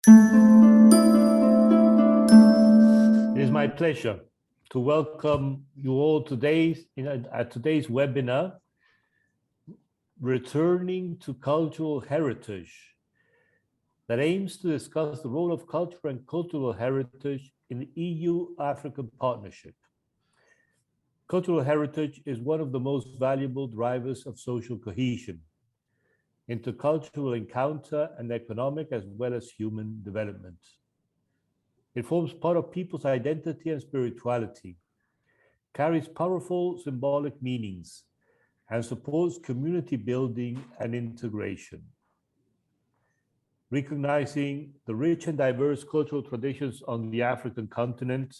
It is my pleasure to welcome you all today at today's webinar, Returning to Cultural Heritage, that aims to discuss the role of culture and cultural heritage in the EU-African partnership. Cultural heritage is one of the most valuable drivers of social cohesion, intercultural encounter, and economic as well as human development. It forms part of people's identity and spirituality, carries powerful symbolic meanings, and supports community building and integration. Recognizing the rich and diverse cultural traditions on the African continent,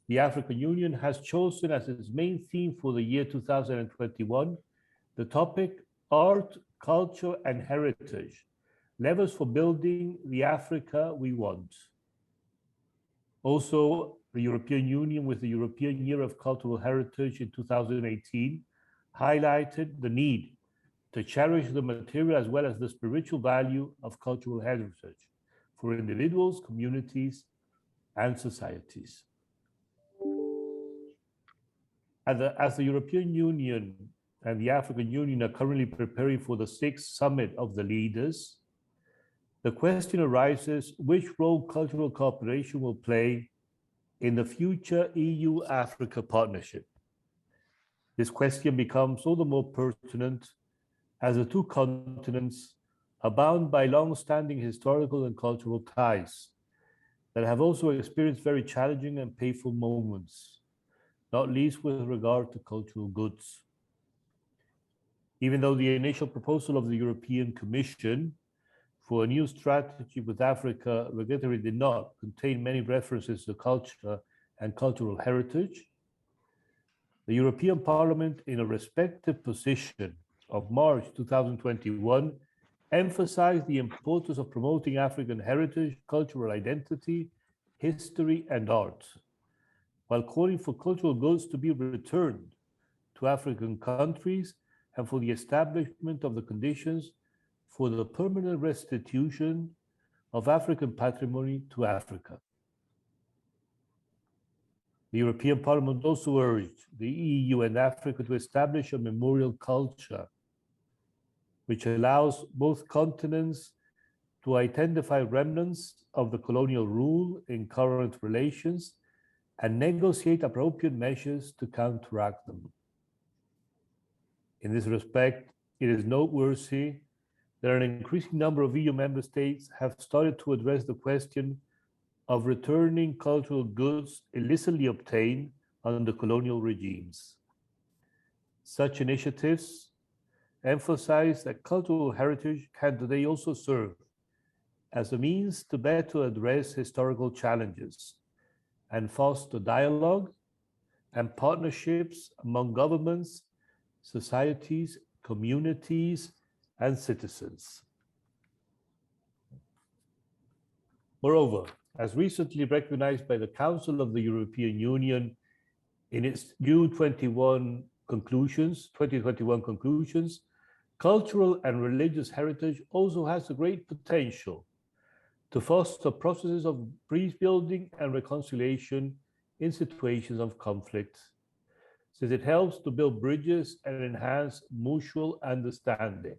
the African Union has chosen as its main theme for the year 2021 the topic Art, Culture, and Heritage, Levers for Building the Africa We Want. Also, the European Union, with the European Year of Cultural Heritage in 2018, highlighted the need to cherish the material as well as the spiritual value of cultural heritage for individuals, communities, and societies. As the European Union and the African Union are currently preparing for the 6th Summit of the Leaders, the question arises which role cultural cooperation will play in the future EU-Africa partnership. This question becomes all the more pertinent as the two continents are bound by long-standing historical and cultural ties that have also experienced very challenging and painful moments, not least with regard to cultural goods. Even though the initial proposal of the European Commission for a new strategy with Africa regulatory did not contain many references to culture and cultural heritage, the European Parliament, in a respective position of March 2021, emphasized the importance of promoting African heritage, cultural identity, history, and art, while calling for cultural goods to be returned to African countries and for the establishment of the conditions for the permanent restitution of African patrimony to Africa. The European Parliament also urged the EU and Africa to establish a memorial culture which allows both continents to identify remnants of the colonial rule in current relations and negotiate appropriate measures to counteract them. In this respect, it is noteworthy that an increasing number of EU member states have started to address the question of returning cultural goods illicitly obtained under colonial regimes. Such initiatives emphasize that cultural heritage can today also serve as a means to better address historical challenges and foster dialogue and partnerships among governments, societies, communities, and citizens. Moreover, as recently recognized by the Council of the European Union in its new 2021 conclusions, cultural and religious heritage also has a great potential to foster processes of peace building and reconciliation in situations of conflict, since it helps to build bridges and enhance mutual understanding.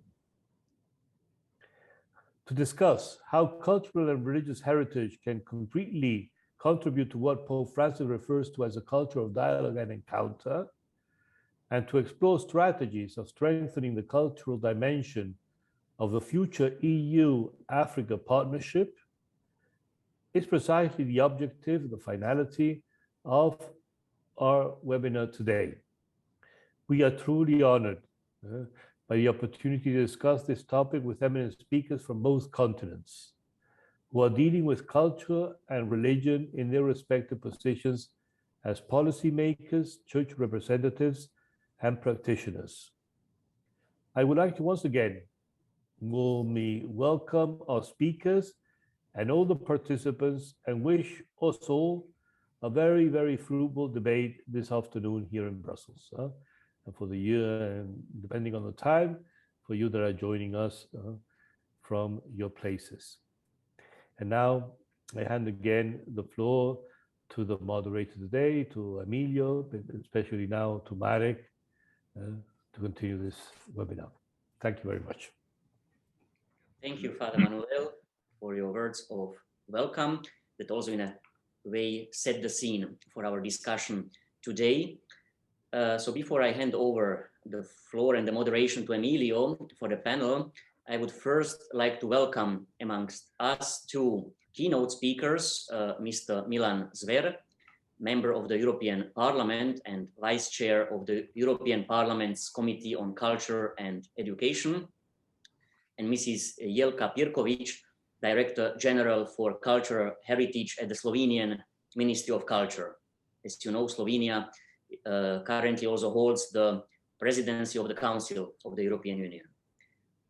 To discuss how cultural and religious heritage can concretely contribute to what Pope Francis refers to as a culture of dialogue and encounter, and to explore strategies of strengthening the cultural dimension of the future EU-Africa partnership, is precisely the objective, the finality of our webinar today. We are truly honored by the opportunity to discuss this topic with eminent speakers from both continents who are dealing with culture and religion in their respective positions as policymakers, church representatives, and practitioners. I would like to once again warmly welcome our speakers and all the participants and wish us all a very, very fruitful debate this afternoon here in Brussels. And for the year, and depending on the time, for you that are joining us from your places. And now I hand again the floor to the moderator today, to Emilio, but especially now to Marek, to continue this webinar. Thank you very much. Thank you, Father Manuel, for your words of welcome that also in a way set the scene for our discussion today. So before I hand over the floor and the moderation to Emilio for the panel, I would first like to welcome amongst us two keynote speakers, Mr. Milan Zver, member of the European Parliament and Vice Chair of the European Parliament's Committee on Culture and Education, and Mrs. Yelca Pierkovic, Director General for Cultural Heritage at the Slovenian Ministry of Culture. As you know, Slovenia currently also holds the presidency of the Council of the European Union.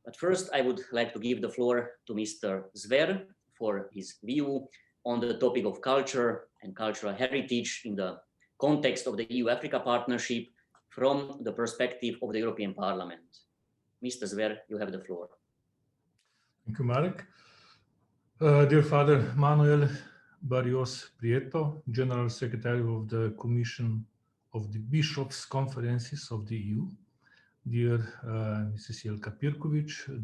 But first, I would like to give the floor to Mr. Zver for his view on the topic of culture and cultural heritage in the context of the EU-Africa partnership from the perspective of the European Parliament. Mr. Zver, you have the floor. Thank you, Marek. Dear Father Manuel Barrios Prieto, General Secretary of the Commission of the Bishops' Conferences of the EU, dear Mrs. Yelca Pierkovic,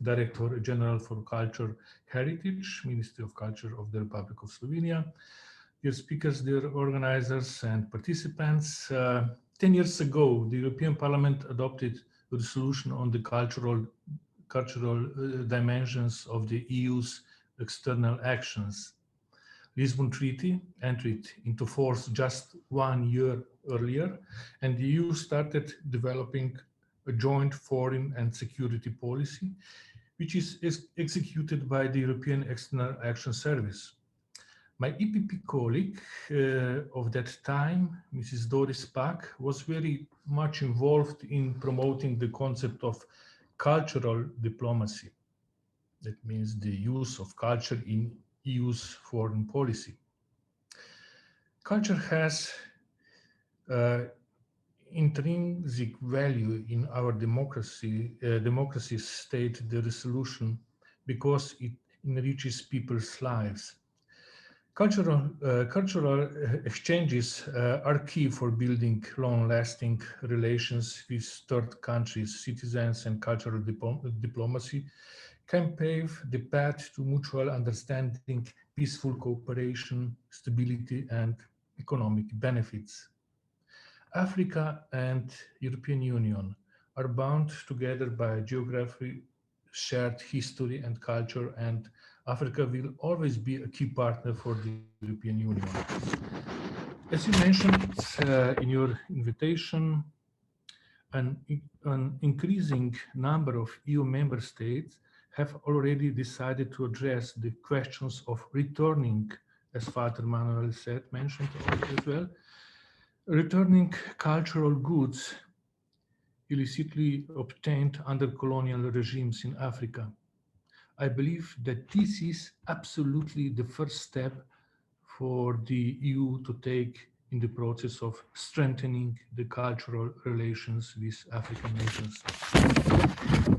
Director General for Culture Heritage, Ministry of Culture of the Republic of Slovenia, dear speakers, dear organizers and participants. 10 years ago, the European Parliament adopted a resolution on the cultural dimensions of the EU's external actions. Lisbon Treaty entered into force just 1 year earlier, and the EU started developing a joint foreign and security policy, which is executed by the European External Action Service. My EPP colleague of that time, Mrs. Doris Pack, was very much involved in promoting the concept of cultural diplomacy. That means the use of culture in EU's foreign policy. Culture has intrinsic value in our democracy, state the resolution, because it enriches people's lives. Cultural exchanges are key for building long-lasting relations with third countries. Citizens and cultural diplomacy can pave the path to mutual understanding, peaceful cooperation, stability, and economic benefits. Africa and European Union are bound together by geography, shared history and culture, and Africa will always be a key partner for the European Union. As you mentioned in your invitation, an increasing number of EU member states have already decided to address the questions of returning, as Father Manuel mentioned as well, returning cultural goods illicitly obtained under colonial regimes in Africa. I believe that this is absolutely the first step for the EU to take in the process of strengthening the cultural relations with African nations.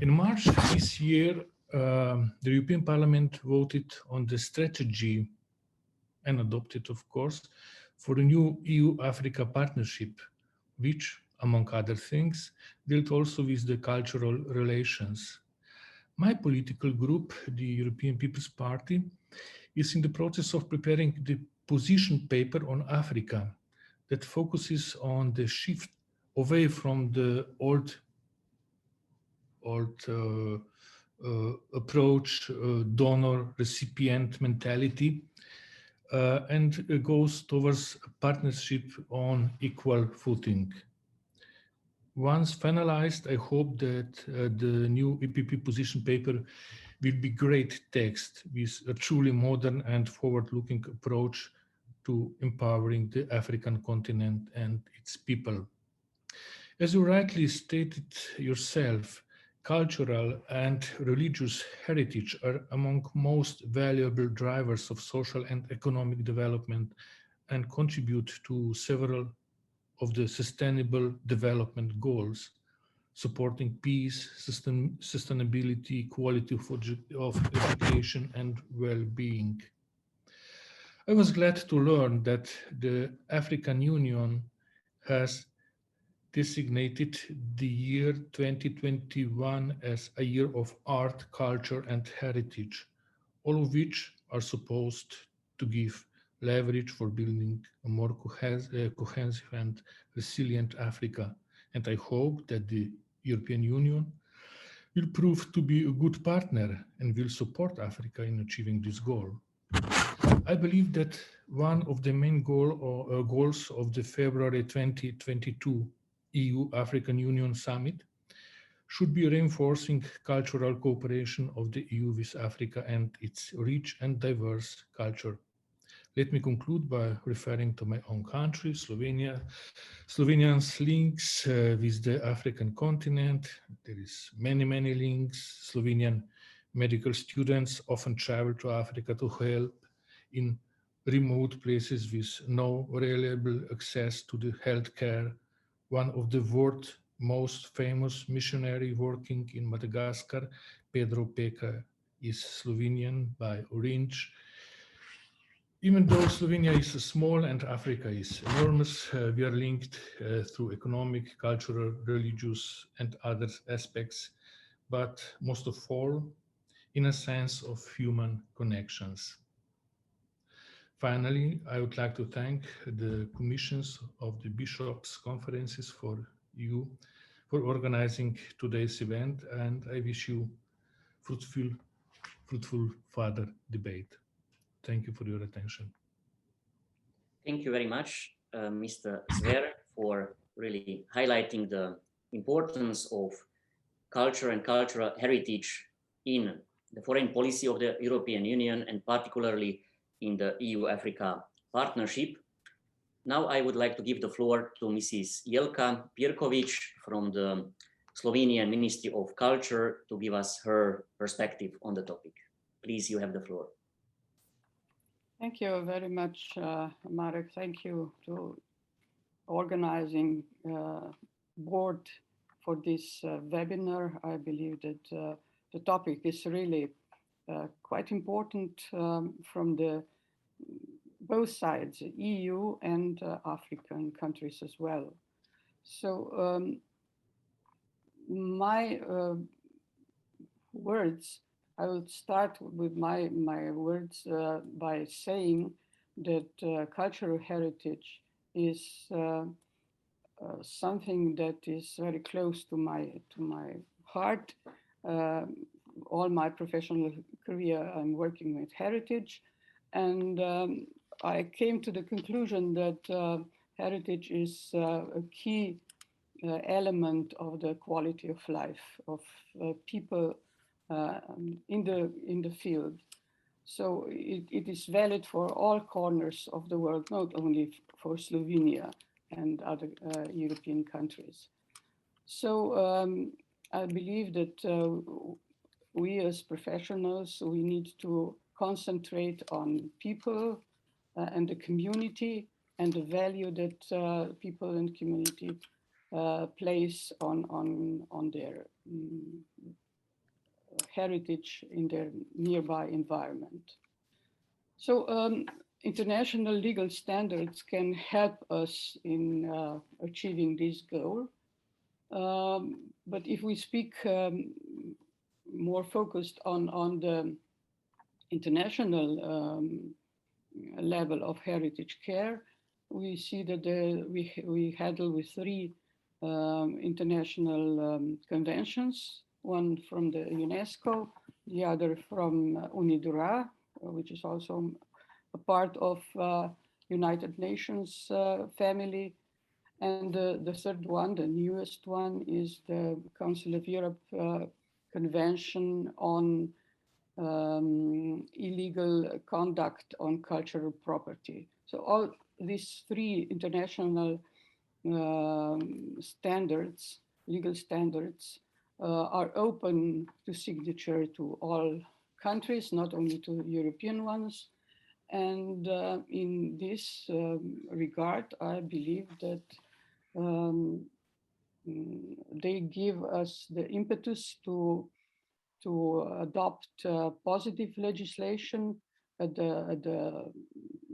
In March this year, the European Parliament voted on the strategy, and adopted, of course, for the new EU-Africa partnership, which, among other things, dealt also with the cultural relations. My political group, the European People's Party, is in the process of preparing the position paper on Africa that focuses on the shift away from the old approach, donor-recipient mentality, and goes towards a partnership on equal footing. Once finalized, I hope that the new EPP position paper will be great text with a truly modern and forward-looking approach to empowering the African continent and its people. As you rightly stated yourself, cultural and religious heritage are among most valuable drivers of social and economic development and contribute to several of the Sustainable Development Goals. supporting peace, sustainability, quality of education, and well-being. I was glad to learn that the African Union has designated the year 2021 as a year of art, culture, and heritage, all of which are supposed to give leverage for building a more cohesive and resilient Africa. And I hope that the European Union will prove to be a good partner and will support Africa in achieving this goal. I believe that one of the main goals of the February 2022 EU-African Union Summit should be reinforcing cultural cooperation of the EU with Africa and its rich and diverse culture. Let me conclude by referring to my own country, Slovenia. Slovenians links with the African continent. There is many links. Slovenian medical students often travel to Africa to help in remote places with no reliable access to the healthcare. One of the world's most famous missionary working in Madagascar, Pedro Peka, is Slovenian by origin. Even though Slovenia is small and Africa is enormous, we are linked through economic, cultural, religious, and other aspects, but most of all, in a sense of human connections. Finally, I would like to thank the commissions of the bishops' conferences for you for organizing today's event, and I wish you fruitful further debate. Thank you for your attention. Thank you very much, Mr. Zver, for really highlighting the importance of culture and cultural heritage in the foreign policy of the European Union, and particularly in the EU-Africa partnership. Now I would like to give the floor to Mrs. Yelca Pierkovic from the Slovenian Ministry of Culture to give us her perspective on the topic. Please, you have the floor. Thank you very much, Marek. Thank you to organizing board for this webinar. I believe that the topic is really quite important from the both sides, EU and African countries as well. So my words, I will start with my words by saying that cultural heritage is something that is very close to my heart. All my professional career, I'm working with heritage, and I came to the conclusion that heritage is a key element of the quality of life of people in the field. So it is valid for all corners of the world, not only for Slovenia and other European countries. So I believe that we as professionals, we need to concentrate on people and the community and the value that people and community place on their heritage in their nearby environment. So international legal standards can help us in achieving this goal. But if we speak more focused on the international level of heritage care, we see that we handle with 3 international conventions, one from the UNESCO, the other from UNIDROIT, which is also a part of United Nations family. And the third one, the newest one, is the Council of Europe Convention on illegal conduct on cultural property. So all these 3 international standards, legal standards, are open to signature to all countries, not only to European ones. And in this regard, I believe that they give us the impetus to adopt positive legislation at the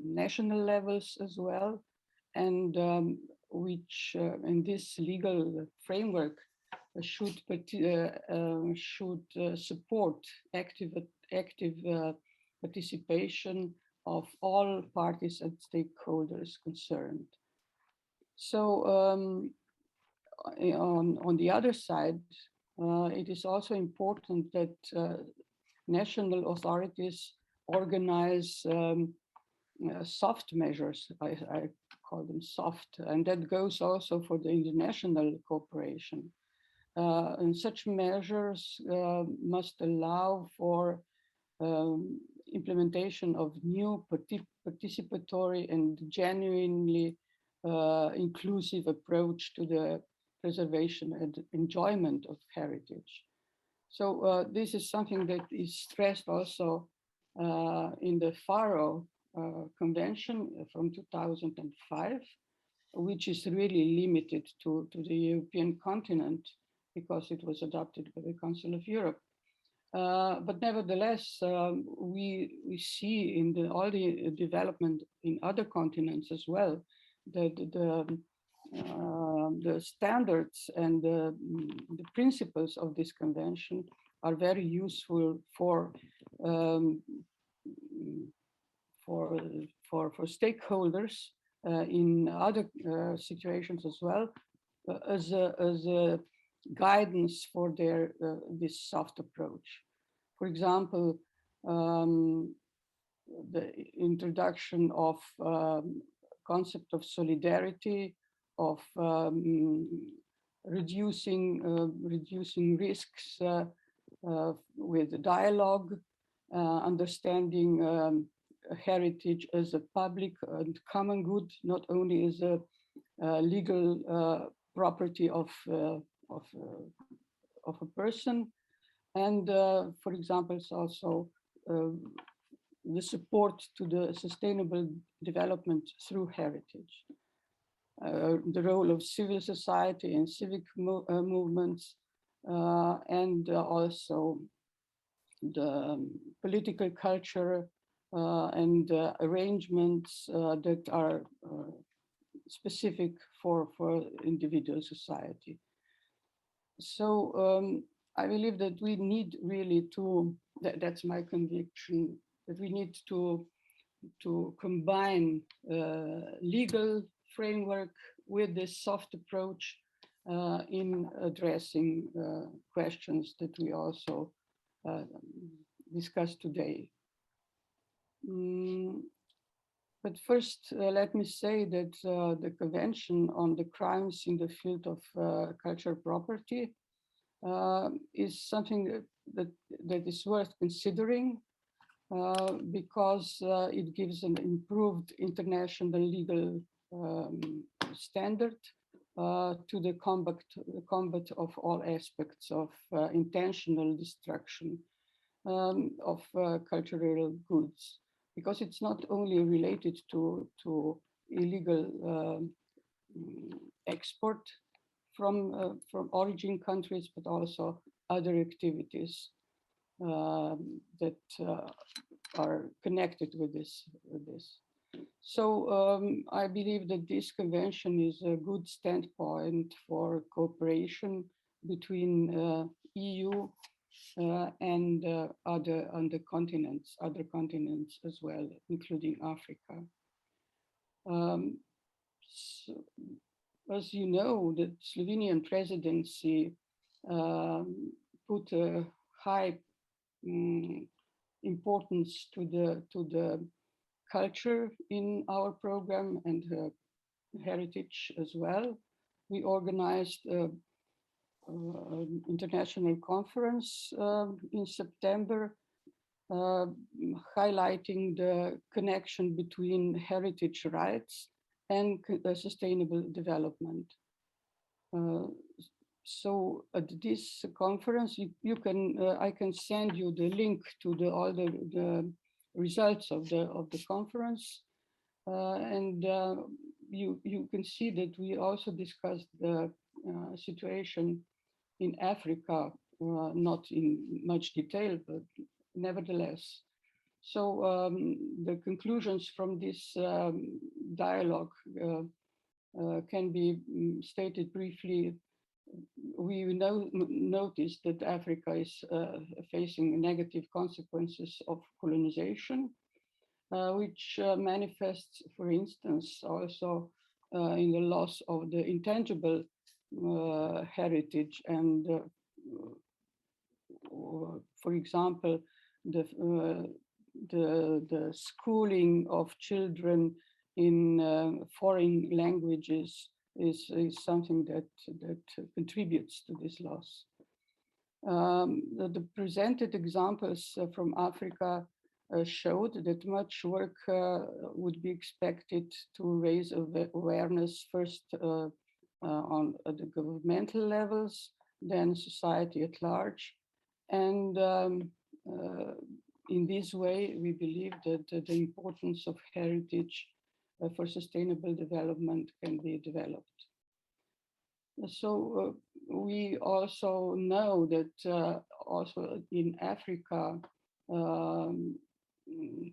national levels as well, and which in this legal framework should support active participation of all parties and stakeholders concerned. So on the other side, it is also important that national authorities organize soft measures. I call them soft, and that goes also for the international cooperation. And such measures must allow for implementation of new participatory and genuinely inclusive approach to the preservation and enjoyment of heritage. So this is something that is stressed also in the Faro Convention from 2005, which is really limited to the European continent because it was adopted by the Council of Europe. But nevertheless, we see in all the development in other continents as well that the standards and the principles of this convention are very useful for stakeholders in other situations as well, as a guidance for their this soft approach. For example, the introduction of concept of solidarity, of reducing risks with dialogue, understanding heritage as a public and common good, not only as a legal property of a person, and for example, it's also the support to the sustainable development through heritage. The role of civil society and civic movements, and also the political culture and arrangements that are specific for individual society. So I believe that we need really to, that's my conviction, that we need to combine legal framework with this soft approach in addressing questions that we also discussed today. But first, let me say that the Convention on the Crimes in the Field of Cultural Property is something that is worth considering because it gives an improved international legal standard to the combat of all aspects of intentional destruction of cultural goods, because it's not only related to illegal export from origin countries, but also other activities that are connected with this. So I believe that this convention is a good standpoint for cooperation between EU and other continents as well, including Africa. So, as you know, the Slovenian presidency put a high importance to the culture in our program and heritage as well. We organized an international conference in September, highlighting the connection between heritage rights and sustainable development. So at this conference, you can I can send you the link to all the results of the conference, and you can see that we also discussed the situation in Africa, not in much detail, but nevertheless. So the conclusions from this dialogue can be stated briefly. We noticed that Africa is facing negative consequences of colonization, which manifests, for instance, also in the loss of the intangible heritage and, for example, the schooling of children in foreign languages is something that contributes to this loss. The presented examples from Africa showed that much work would be expected to raise awareness first on the governmental levels, then society at large. And in this way, we believe that the importance of heritage for sustainable development can be developed. So we also know that also in Africa,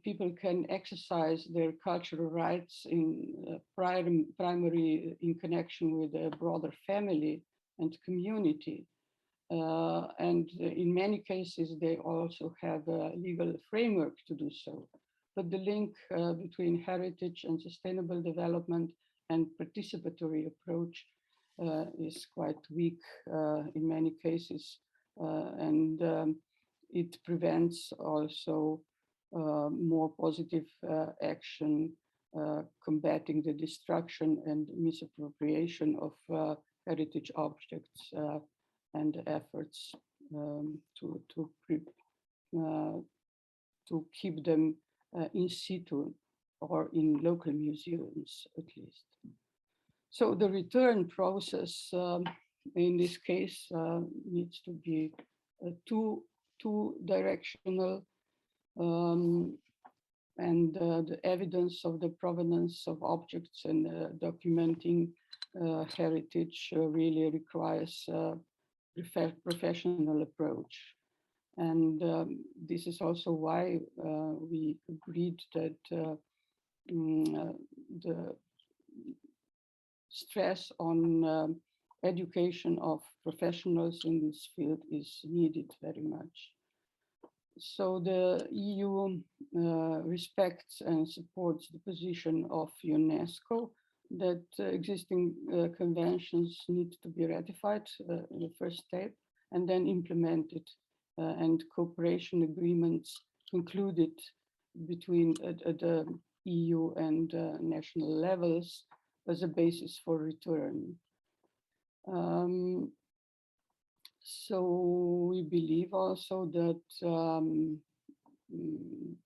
people can exercise their cultural rights in primary in connection with a broader family and community. And in many cases, they also have a legal framework to do so. But the link between heritage and sustainable development and participatory approach is quite weak in many cases. And it prevents also more positive action combating the destruction and misappropriation of heritage objects and efforts to keep them in situ or in local museums at least. So the return process in this case needs to be two-directional, and the evidence of the provenance of objects and documenting heritage really requires a professional approach. And this is also why we agreed that the stress on education of professionals in this field is needed very much. So the EU respects and supports the position of UNESCO that existing conventions need to be ratified in the first step and then implemented, and cooperation agreements concluded between the EU and national levels as a basis for return. So we believe also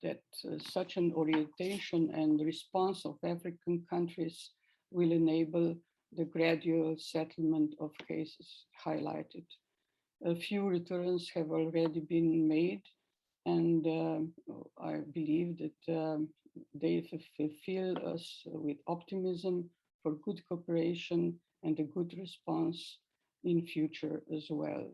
that such an orientation and response of African countries will enable the gradual settlement of cases highlighted. A few returns have already been made, and I believe that they fulfill us with optimism for good cooperation and a good response in future as well.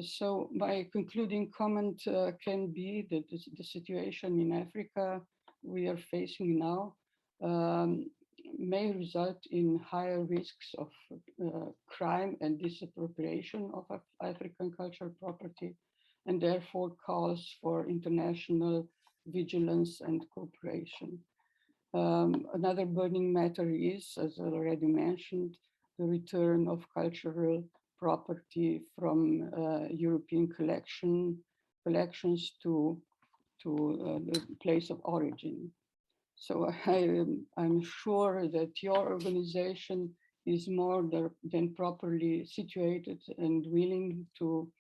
So my concluding comment can be that the situation in Africa we are facing now may result in higher risks of crime and disappropriation of African cultural property, and therefore calls for international vigilance and cooperation. Another burning matter is, as already mentioned, the return of cultural property from European collections to the place of origin. So I'm sure that your organization is more than properly situated and willing to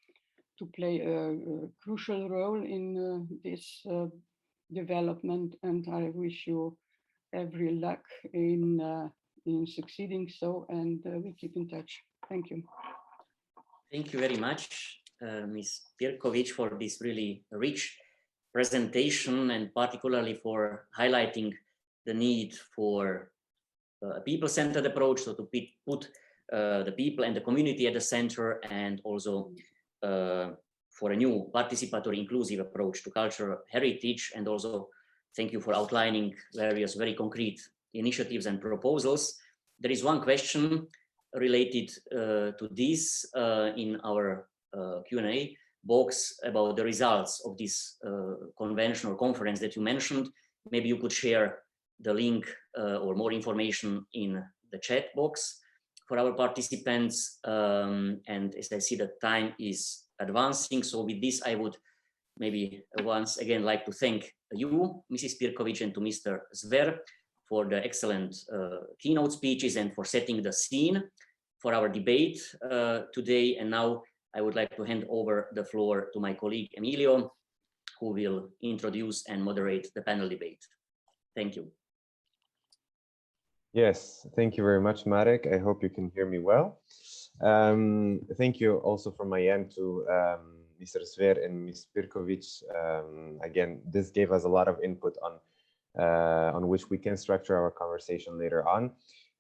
play a crucial role in this development, and I wish you every luck in succeeding so, and we keep in touch. Thank you. Thank you very much, Ms. Pierkovic, for this really rich presentation, and particularly for highlighting the need for a people-centered approach, so to put the people and the community at the center, and also for a new participatory inclusive approach to cultural heritage. And also thank you for outlining various very concrete initiatives and proposals. There is one question related to this in our Q&A box about the results of this convention or conference that you mentioned. Maybe you could share the link or more information in the chat box for our participants. And as I see that time is advancing, so with this I would maybe once again like to thank you, Mrs. Pierkovic, and to Mr. Zver for the excellent keynote speeches and for setting the scene for our debate today. And now I would like to hand over the floor to my colleague Emilio, who will introduce and moderate the panel debate. Thank you. Yes, thank you very much, Marek. I hope you can hear me well. Thank you also from my end to Mr. Zver and Ms. Pierkovic. Again, this gave us a lot of input on which we can structure our conversation later on.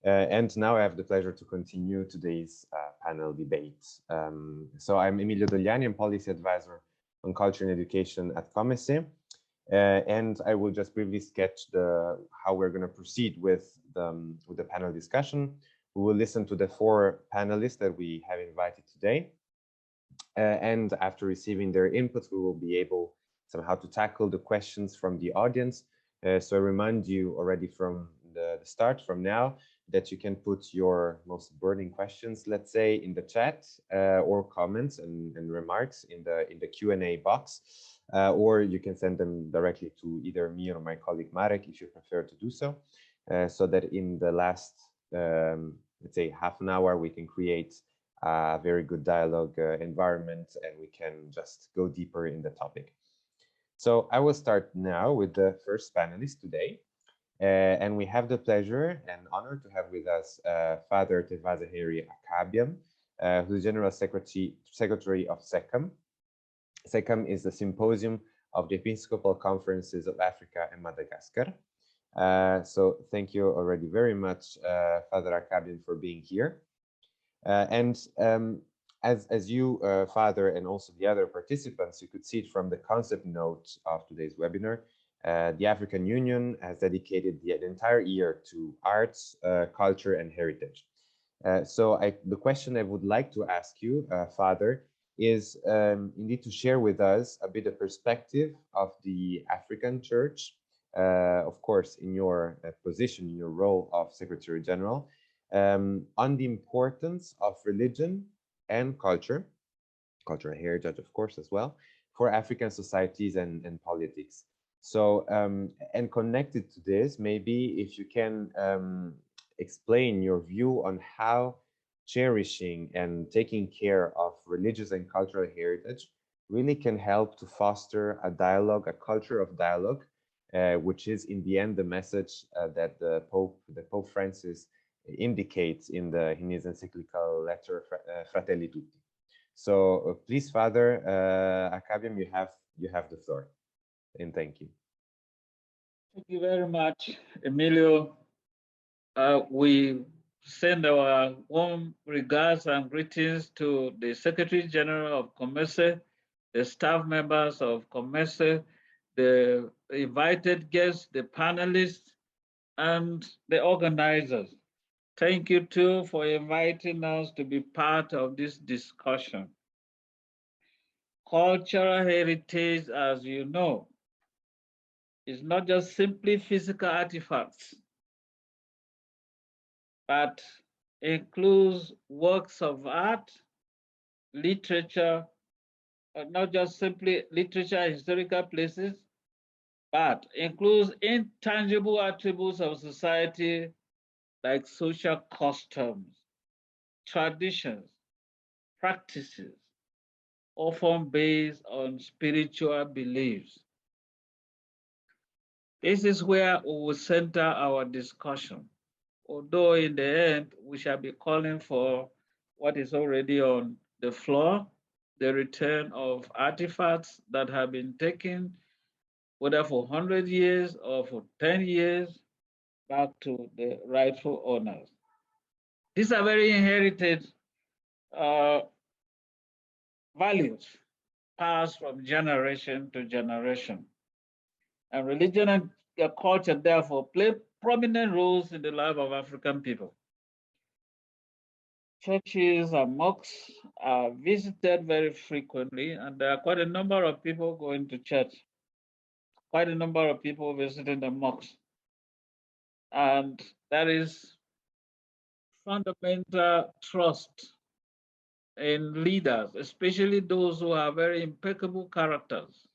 And now I have the pleasure to continue today's panel debate. So I'm Emilio Dogliani, I'm Policy Advisor on Culture and Education at COMECE. And I will just briefly sketch how we're going to proceed with the panel discussion. We will listen to the 4 panelists that we have invited today. And after receiving their inputs, we will be able somehow to tackle the questions from the audience. So I remind you already from the start, from now, that you can put your most burning questions, let's say, in the chat or comments and remarks in the Q&A box, or you can send them directly to either me or my colleague Marek if you prefer to do so, so that in the last, let's say, half an hour, we can create a very good dialogue environment and we can just go deeper in the topic. So I will start now with the first panelist today. And we have the pleasure and honor to have with us Father Tevazaheri Akabiam, who is General Secretary of SECAM. SECAM is the Symposium of the Episcopal Conferences of Africa and Madagascar. So thank you already very much, Father Akabiam, for being here. As you, Father, and also the other participants, you could see it from the concept note of today's webinar. The African Union has dedicated the entire year to arts, culture, and heritage. So the question I would like to ask you, Father, is indeed to share with us a bit of perspective of the African Church, of course, in your position, in your role of Secretary General, on the importance of religion and cultural heritage, of course, as well, for African societies and politics. So, and connected to this, maybe if you can explain your view on how cherishing and taking care of religious and cultural heritage really can help to foster a dialogue, a culture of dialogue, which is in the end the message that the Pope Francis indicates in his encyclical letter Fratelli Tutti. So please, Father Akabiam, you have the floor. And thank you. Thank you very much, Emilio. We send our warm regards and greetings to the Secretary General of COMECE, the staff members of COMECE, the invited guests, the panelists, and the organizers. Thank you too for inviting us to be part of this discussion. Cultural heritage, as you know, is not just simply physical artifacts, but includes works of art, literature, not just simply literature and historical places, but includes intangible attributes of society like social customs, traditions, practices, often based on spiritual beliefs. This is where we will center our discussion, although in the end, we shall be calling for what is already on the floor, the return of artifacts that have been taken, whether for 100 years or for 10 years, back to the rightful owners. These are very inherited values passed from generation to generation. And religion and culture, therefore, play prominent roles in the life of African people. Churches and mosques are visited very frequently, and there are quite a number of people going to church, quite a number of people visiting the mosques. And that is fundamental trust in leaders, especially those who are very impeccable characters.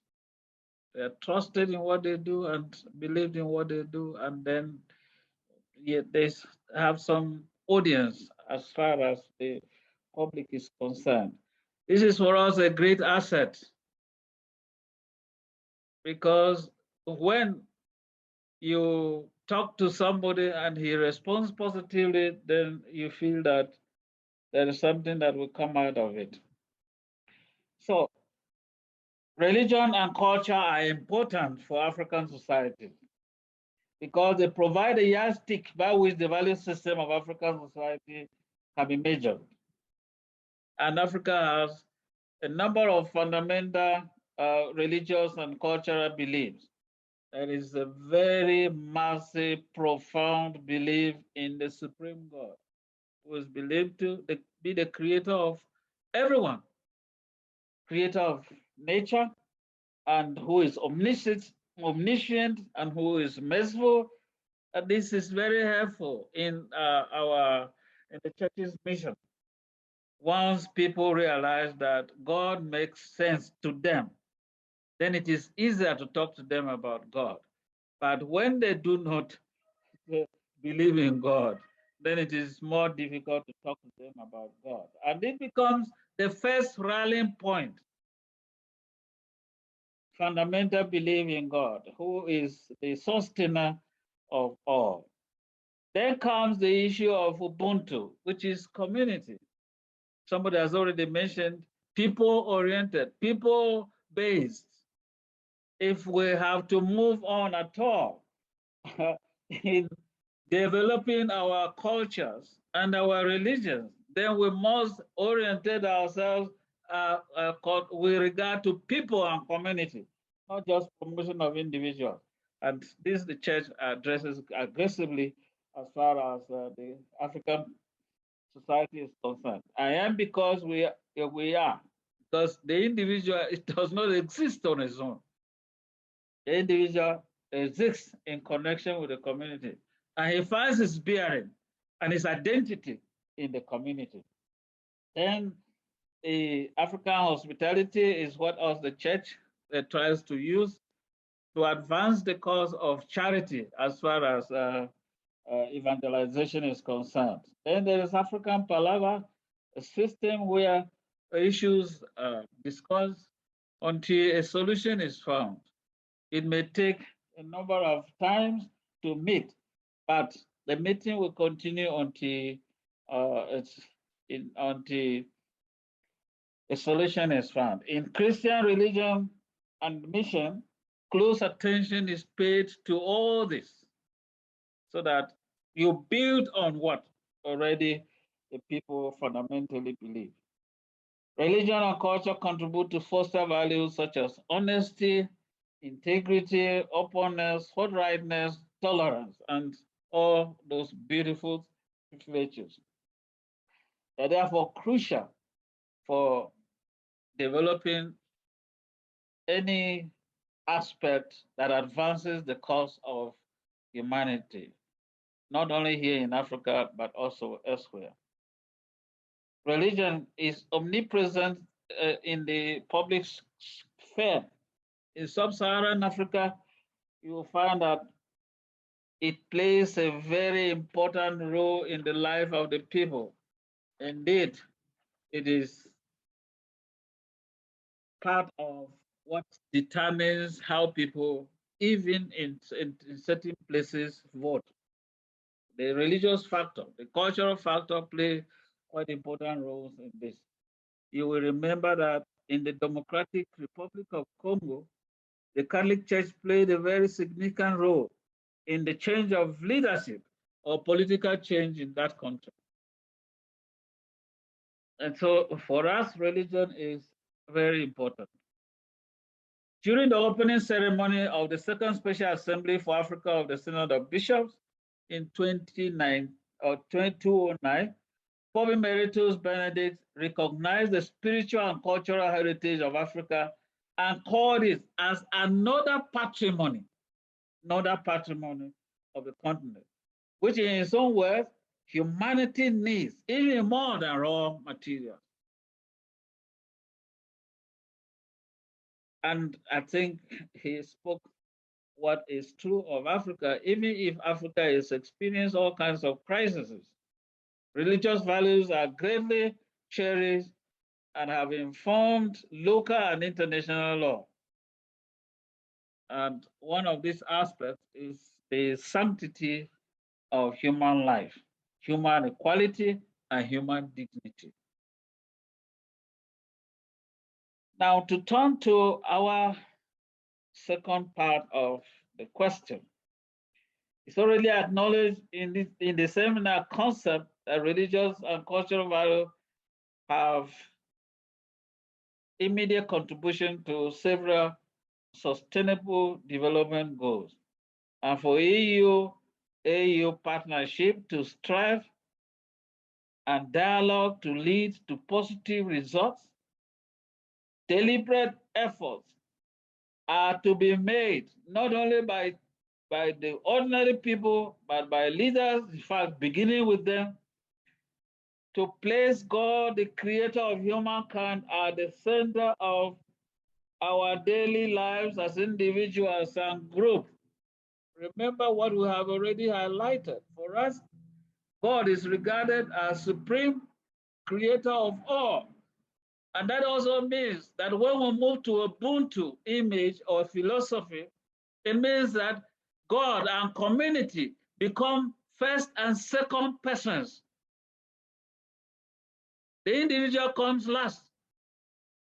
They are trusted in what they do and believed in what they do, and then yet they have some audience as far as the public is concerned. This is for us a great asset, because when you talk to somebody and he responds positively, then you feel that there is something that will come out of it. So religion and culture are important for African society because they provide a yardstick by which the value system of African society can be measured. And Africa has a number of fundamental religious and cultural beliefs. There is a very massive, profound belief in the Supreme God, who is believed to be the creator of everyone, creator of nature, and who is omniscient, and who is merciful. And this is very helpful in the church's mission. Once people realize that God makes sense to them, then it is easier to talk to them about God. But when they do not believe in God, then it is more difficult to talk to them about God. And it becomes the first rallying point. Fundamental belief in God, who is the sustainer of all. Then comes the issue of Ubuntu, which is community. Somebody has already mentioned people-oriented, people-based. If we have to move on at all in developing our cultures and our religions, then we must orientate ourselves with regard to people and community, not just promotion of individuals. And this the church addresses aggressively as far as the African society is concerned. I am because we are, because the individual, it does not exist on its own. The individual exists in connection with the community, and he finds his bearing and his identity in the community. Then the African hospitality is what us, the church, tries to use to advance the cause of charity as far as evangelization is concerned. Then there is African Palava, a system where issues are discussed until a solution is found. It may take a number of times to meet, but the meeting will continue until until a solution is found. In Christian religion and mission, close attention is paid to all this so that you build on what already the people fundamentally believe. Religion and culture contribute to foster values such as honesty, integrity, openness, forthrightness, tolerance, and all those beautiful virtues. They're therefore crucial for developing any aspect that advances the cause of humanity, not only here in Africa, but also elsewhere. Religion is omnipresent in the public sphere. In sub-Saharan Africa, you will find that it plays a very important role in the life of the people. Indeed, it is part of what determines how people, even in certain places, vote. The religious factor, the cultural factor play quite important roles in this. You will remember that in the Democratic Republic of Congo, the Catholic Church played a very significant role in the change of leadership or political change in that country. And so for us, religion is very important. During the opening ceremony of the Second Special Assembly for Africa of the Synod of Bishops in 2009, Pope Emeritus Benedict recognized the spiritual and cultural heritage of Africa and called it as another patrimony of the continent, which in its own words, humanity needs even more than raw materials. And I think he spoke what is true of Africa, even if Africa is experiencing all kinds of crises. Religious values are greatly cherished and have informed local and international law. And one of these aspects is the sanctity of human life, human equality, and human dignity. Now, to turn to our second part of the question, it's already acknowledged in the seminar concept that religious and cultural values have immediate contribution to several sustainable development goals. And for EU partnership to strive and dialogue to lead to positive results, deliberate efforts are to be made, not only by the ordinary people, but by leaders, in fact, beginning with them, to place God, the creator of humankind, at the center of our daily lives as individuals and groups. Remember what we have already highlighted. For us, God is regarded as supreme creator of all. And that also means that when we move to Ubuntu image or philosophy, it means that God and community become first and second persons. The individual comes last.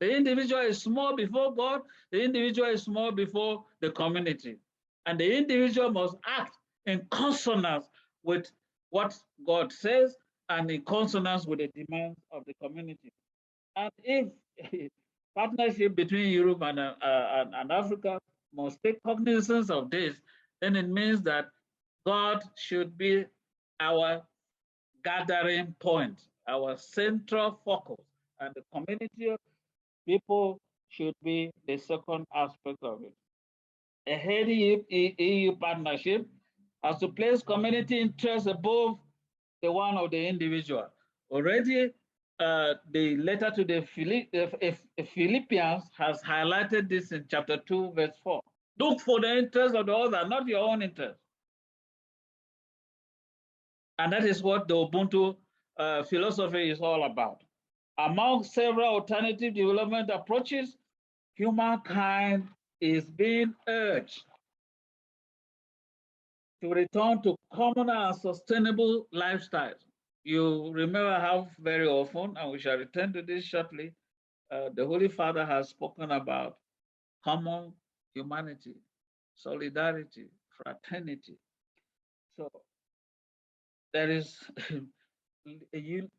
The individual is small before God, the individual is small before the community. And the individual must act in consonance with what God says and in consonance with the demands of the community. And if partnership between Europe and Africa must take cognizance of this, then it means that God should be our gathering point, our central focus, and the community of people should be the second aspect of it. A healthy EU partnership has to place community interests above the one of the individual. Already, the letter to the Philippians has highlighted this in chapter 2, verse 4. Look for the interest of the other, not your own interest. And that is what the Ubuntu philosophy is all about. Among several alternative development approaches, humankind is being urged to return to common and sustainable lifestyles. You remember how very often, and we shall return to this shortly, the Holy Father has spoken about common humanity, solidarity, fraternity. So there is,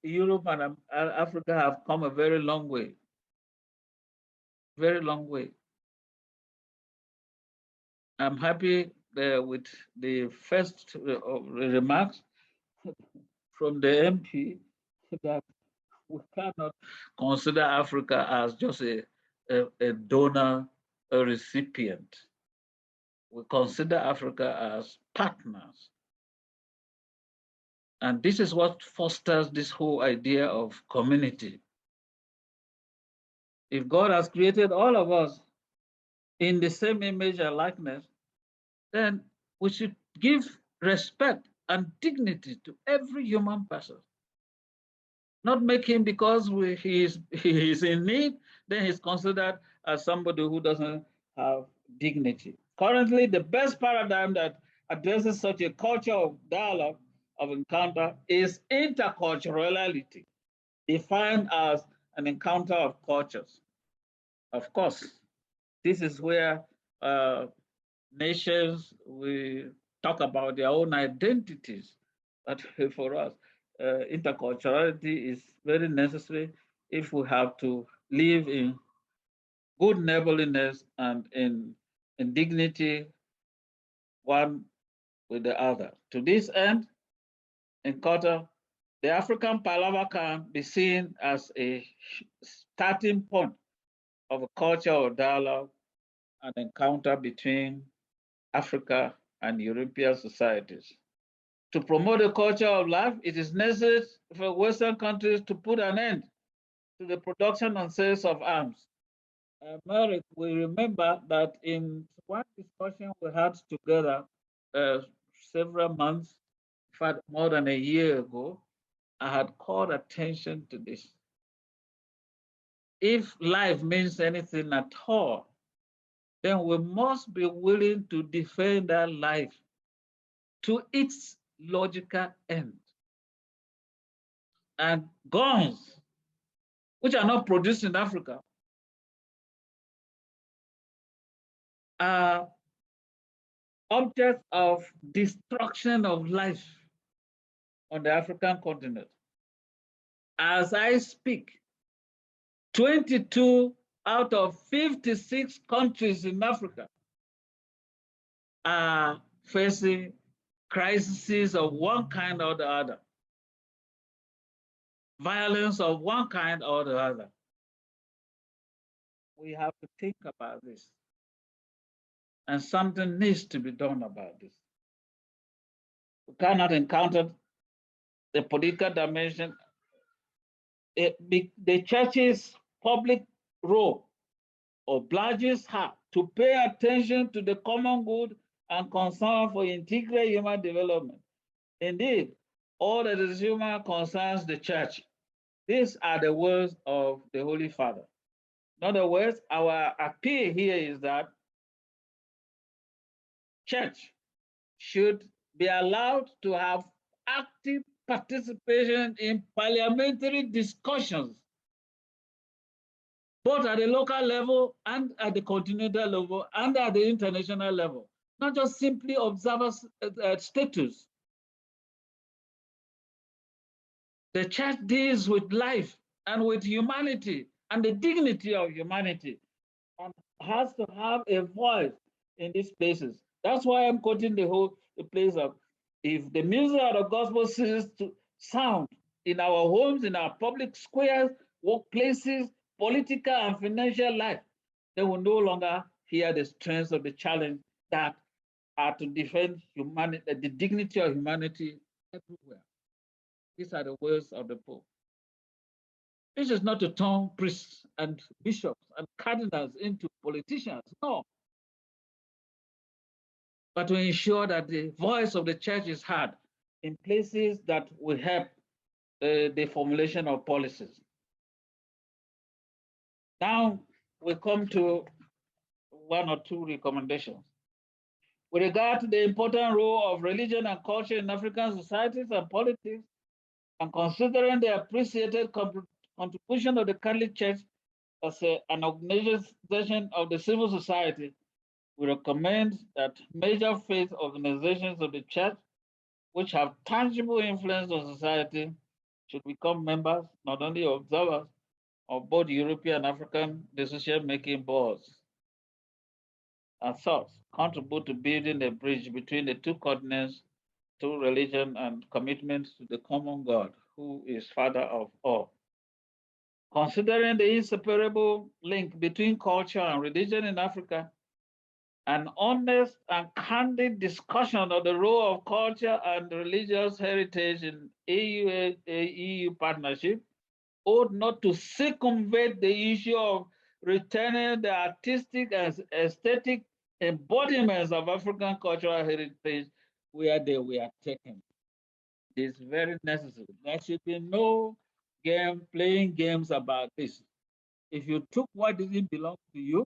Europe and Africa have come a very long way. Very long way. I'm happy with the first remarks from the MP that we cannot consider Africa as just a donor, a recipient. We consider Africa as partners. And this is what fosters this whole idea of community. If God has created all of us in the same image and likeness, then we should give respect and dignity to every human person. Not make him because he is in need, then he's considered as somebody who doesn't have dignity. Currently, the best paradigm that addresses such a culture of dialogue, of encounter, is interculturality, defined as an encounter of cultures. Of course, this is where nations will talk about their own identities. But for us, interculturality is very necessary if we have to live in good neighborliness and in dignity one with the other. To this end, in Qatar, the African Palava can be seen as a starting point of a culture of dialogue and encounter between Africa and European societies. To promote a culture of life, it is necessary for Western countries to put an end to the production and sales of arms. Marek, we remember that in one discussion we had together several months, in fact, more than a year ago, I had called attention to this. If life means anything at all, then we must be willing to defend that life to its logical end. And guns, which are not produced in Africa, are objects of destruction of life on the African continent. As I speak, 22 out of 56 countries in Africa are facing crises of one kind or the other, violence of one kind or the other. We have to think about this, and something needs to be done about this. We cannot encounter the political dimension. The church's public role obliges her to pay attention to the common good and concern for integral human development. Indeed, all that is human concerns the church. These are the words of the Holy Father. In other words, our appeal here is that church should be allowed to have active participation in parliamentary discussions, both at the local level and at the continental level and at the international level, not just simply observers status. The church deals with life and with humanity and the dignity of humanity, and has to have a voice in these places. That's why I'm quoting the place of, if the music of the gospel ceases to sound in our homes, in our public squares, workplaces, political and financial life, they will no longer hear the strength of the challenge that are to defend humanity, the dignity of humanity everywhere. These are the words of the Pope. This is not to turn priests and bishops and cardinals into politicians, no. But to ensure that the voice of the church is heard in places that will help the formulation of policies. Now we come to one or two recommendations. With regard to the important role of religion and culture in African societies and politics, and considering the appreciated contribution of the Catholic Church as an organization of the civil society, we recommend that major faith organizations of the Church, which have tangible influence on society, should become members, not only observers, of both European and African decision-making boards. And thus, contribute to building a bridge between the two continents through religion and commitment to the common God, who is Father of all. Considering the inseparable link between culture and religion in Africa, an honest and candid discussion of the role of culture and religious heritage in EU partnership ought not to circumvent the issue of returning the artistic and aesthetic embodiments of African cultural heritage where they were taken. It is very necessary. There should be no playing games about this. If you took what didn't belong to you,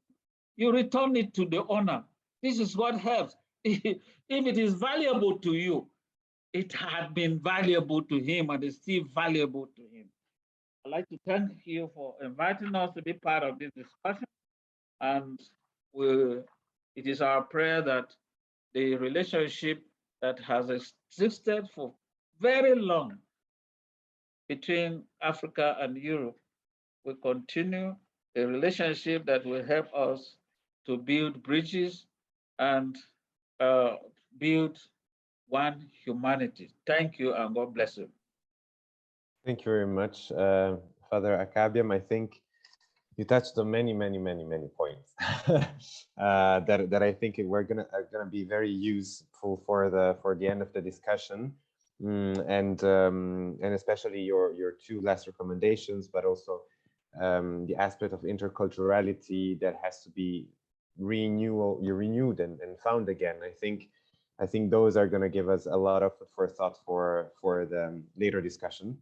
you return it to the owner. This is what helps. If it is valuable to you, it had been valuable to him and is still valuable to him. I'd like to thank you for inviting us to be part of this discussion. And it is our prayer that the relationship that has existed for very long between Africa and Europe we continue a relationship that will help us to build bridges and build one humanity. Thank you, and God bless you. Thank you very much, Father Akabiam. I think you touched on many points that I think are gonna be very useful for the end of the discussion, and especially your two last recommendations, but also the aspect of interculturality that has to be renewed and found again. I think those are going to give us a lot of food for thought for the later discussion.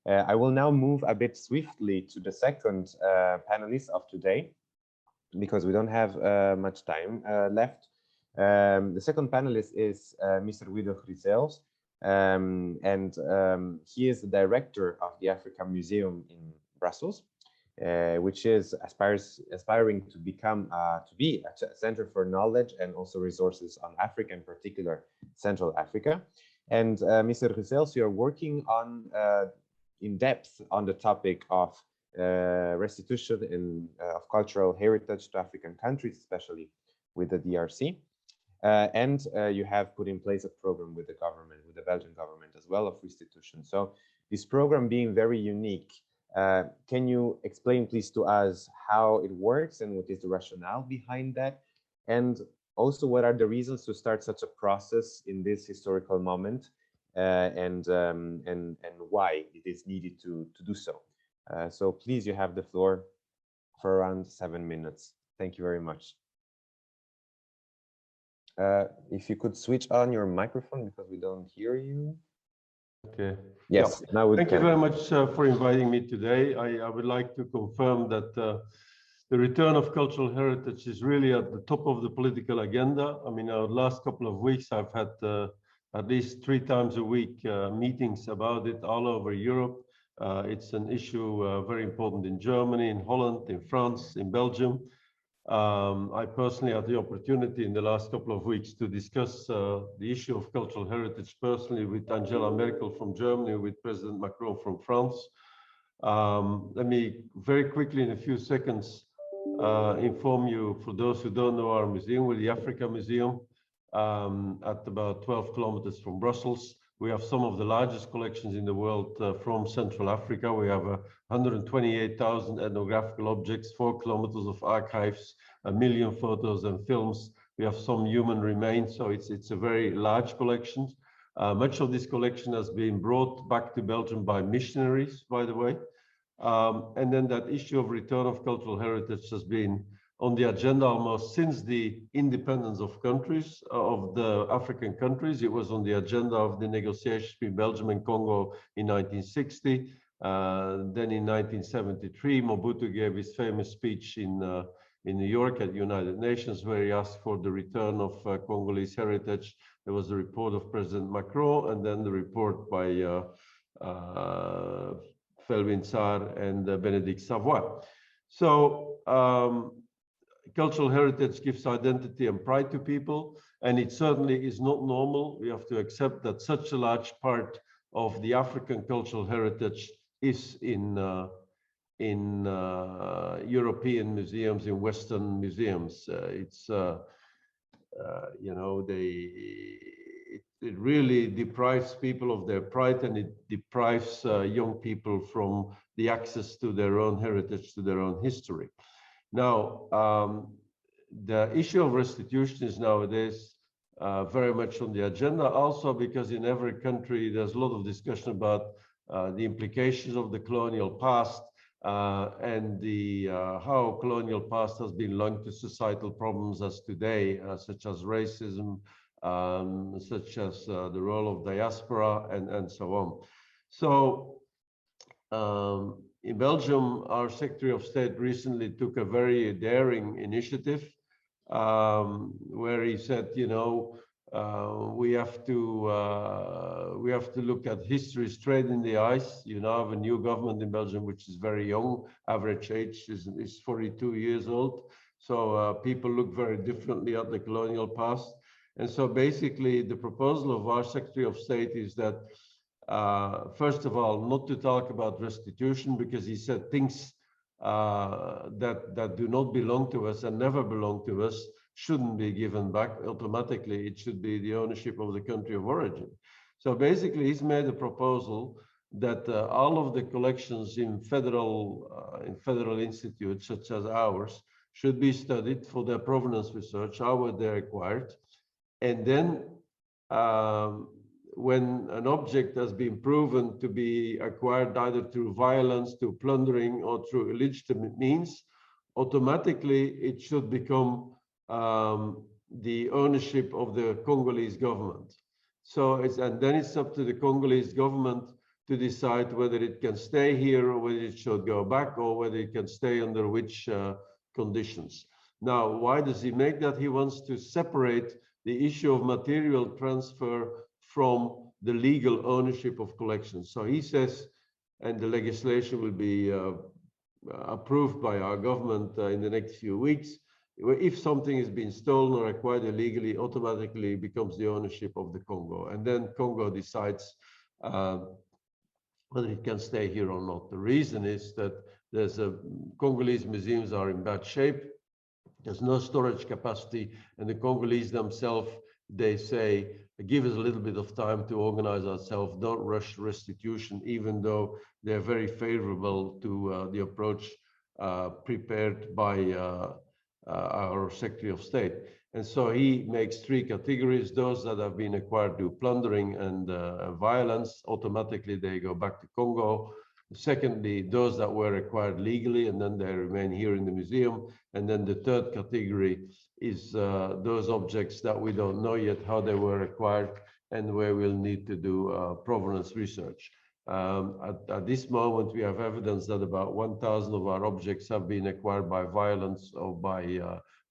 I will now move a bit swiftly to the second panelist of today, because we don't have much time left. The second panelist is Mr. Guido Grisels, and he is the director of the Africa Museum in Brussels, which is aspiring to become to be a center for knowledge and also resources on Africa, in particular Central Africa. And Mr. Grisels, you are working on in depth on the topic of restitution of cultural heritage to African countries, especially with the DRC. And you have put in place a program with the government, with the Belgian government as well, of restitution. So this program being very unique, can you explain please to us how it works and what is the rationale behind that? And also what are the reasons to start such a process in this historical moment, and why it is needed to do so? So please, you have the floor for around 7 minutes. Thank you very much. If you could switch on your microphone, because we don't hear you. Okay. Yes, yeah. Now we Thank you very much for inviting me today. I would like to confirm that the return of cultural heritage is really at the top of the political agenda. I mean, our last couple of weeks, I've had at least 3 times a week meetings about it all over Europe. It's an issue very important in Germany, in Holland, in France, in Belgium. I personally had the opportunity in the last couple of weeks to discuss the issue of cultural heritage personally with Angela Merkel from Germany, with President Macron from France. Let me very quickly, in a few seconds, inform you, for those who don't know our museum, we're the Africa Museum, at about 12 kilometers from Brussels. We have some of the largest collections in the world from Central Africa. We have 128,000 ethnographical objects, 4 kilometers of archives, 1 million photos and films. We have some human remains, so it's a very large collection. Much of this collection has been brought back to Belgium by missionaries, by the way. And then that issue of return of cultural heritage has been on the agenda almost since the independence of countries, of the African countries. It was on the agenda of the negotiations between Belgium and Congo in 1960. Then in 1973, Mobutu gave his famous speech in New York at the United Nations, where he asked for the return of Congolese heritage. There was a report of President Macron, and then the report by Felwine Sarr and Benedict Savoy. So cultural heritage gives identity and pride to people, and it certainly is not normal. We have to accept that such a large part of the African cultural heritage is in European museums, in Western museums. You know, it really deprives people of their pride, and it deprives young people from the access to their own heritage, to their own history. Now, the issue of restitution is nowadays very much on the agenda, also because in every country there's a lot of discussion about the implications of the colonial past and how colonial past has been linked to societal problems as today, such as racism, such as the role of diaspora, and so on. So in Belgium, our Secretary of State recently took a very daring initiative where he said, you know, we have to look at history straight in the eyes. You now have a new government in Belgium, which is very young. Average age is 42 years old. So people look very differently at the colonial past. And so basically the proposal of our Secretary of State is that first of all, not to talk about restitution, because he said things that do not belong to us and never belong to us shouldn't be given back automatically. It should be the ownership of the country of origin. So basically, he's made a proposal that all of the collections in federal institutes such as ours should be studied for their provenance research, how were they acquired, and then when an object has been proven to be acquired either through violence, through plundering, or through illegitimate means, automatically it should become the ownership of the Congolese government. So then it's up to the Congolese government to decide whether it can stay here or whether it should go back or whether it can stay under which conditions. Now, why does he make that? He wants to separate the issue of material transfer from the legal ownership of collections. So he says, and the legislation will be approved by our government in the next few weeks, if something has been stolen or acquired illegally, automatically becomes the ownership of the Congo. And then Congo decides whether it can stay here or not. The reason is that there's Congolese museums are in bad shape. There's no storage capacity, and the Congolese themselves, they say, give us a little bit of time to organize ourselves, don't rush restitution, even though they're very favorable to the approach prepared by our Secretary of State. And so he makes three categories: those that have been acquired through plundering and violence, automatically they go back to Congo. Secondly, those that were acquired legally, and then they remain here in the museum. And then the third category is those objects that we don't know yet how they were acquired and where we'll need to do provenance research. At this moment, we have evidence that about 1,000 of our objects have been acquired by violence or by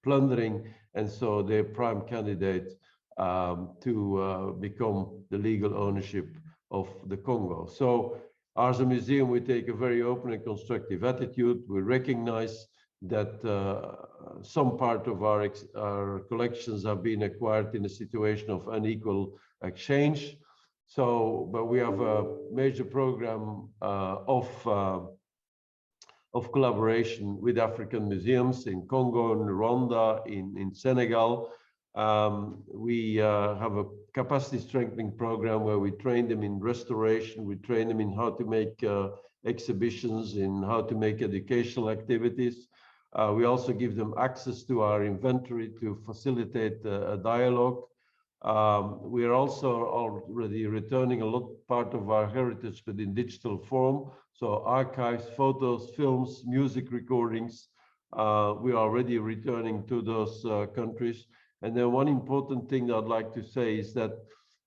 plundering, and so they're prime candidate to become the legal ownership of the Congo. So as a museum, we take a very open and constructive attitude. We recognize that some part of our collections have been acquired in a situation of unequal exchange. So, but we have a major program of collaboration with African museums in Congo, in Rwanda, in Senegal. We have a capacity strengthening program where we train them in restoration, we train them in how to make exhibitions, in how to make educational activities. We also give them access to our inventory to facilitate a dialogue. We are also already returning a lot part of our heritage, but in digital form. So archives, photos, films, music recordings, we are already returning to those countries. And then one important thing that I'd like to say is that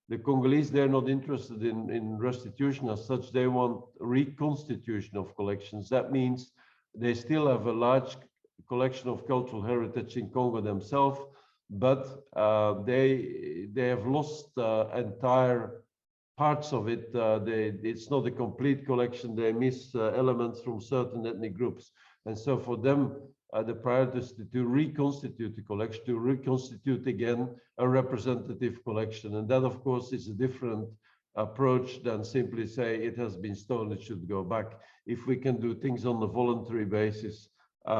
the Congolese, they're not interested in restitution as such. They want reconstitution of collections. That means they still have a large collection of cultural heritage in Congo themselves, but they have lost entire parts of it. It's not a complete collection. They miss elements from certain ethnic groups. And so for them, the priority is to reconstitute the collection, to reconstitute again a representative collection. And that, of course, is a different approach than simply say it has been stolen, it should go back. If we can do things on a voluntary basis, we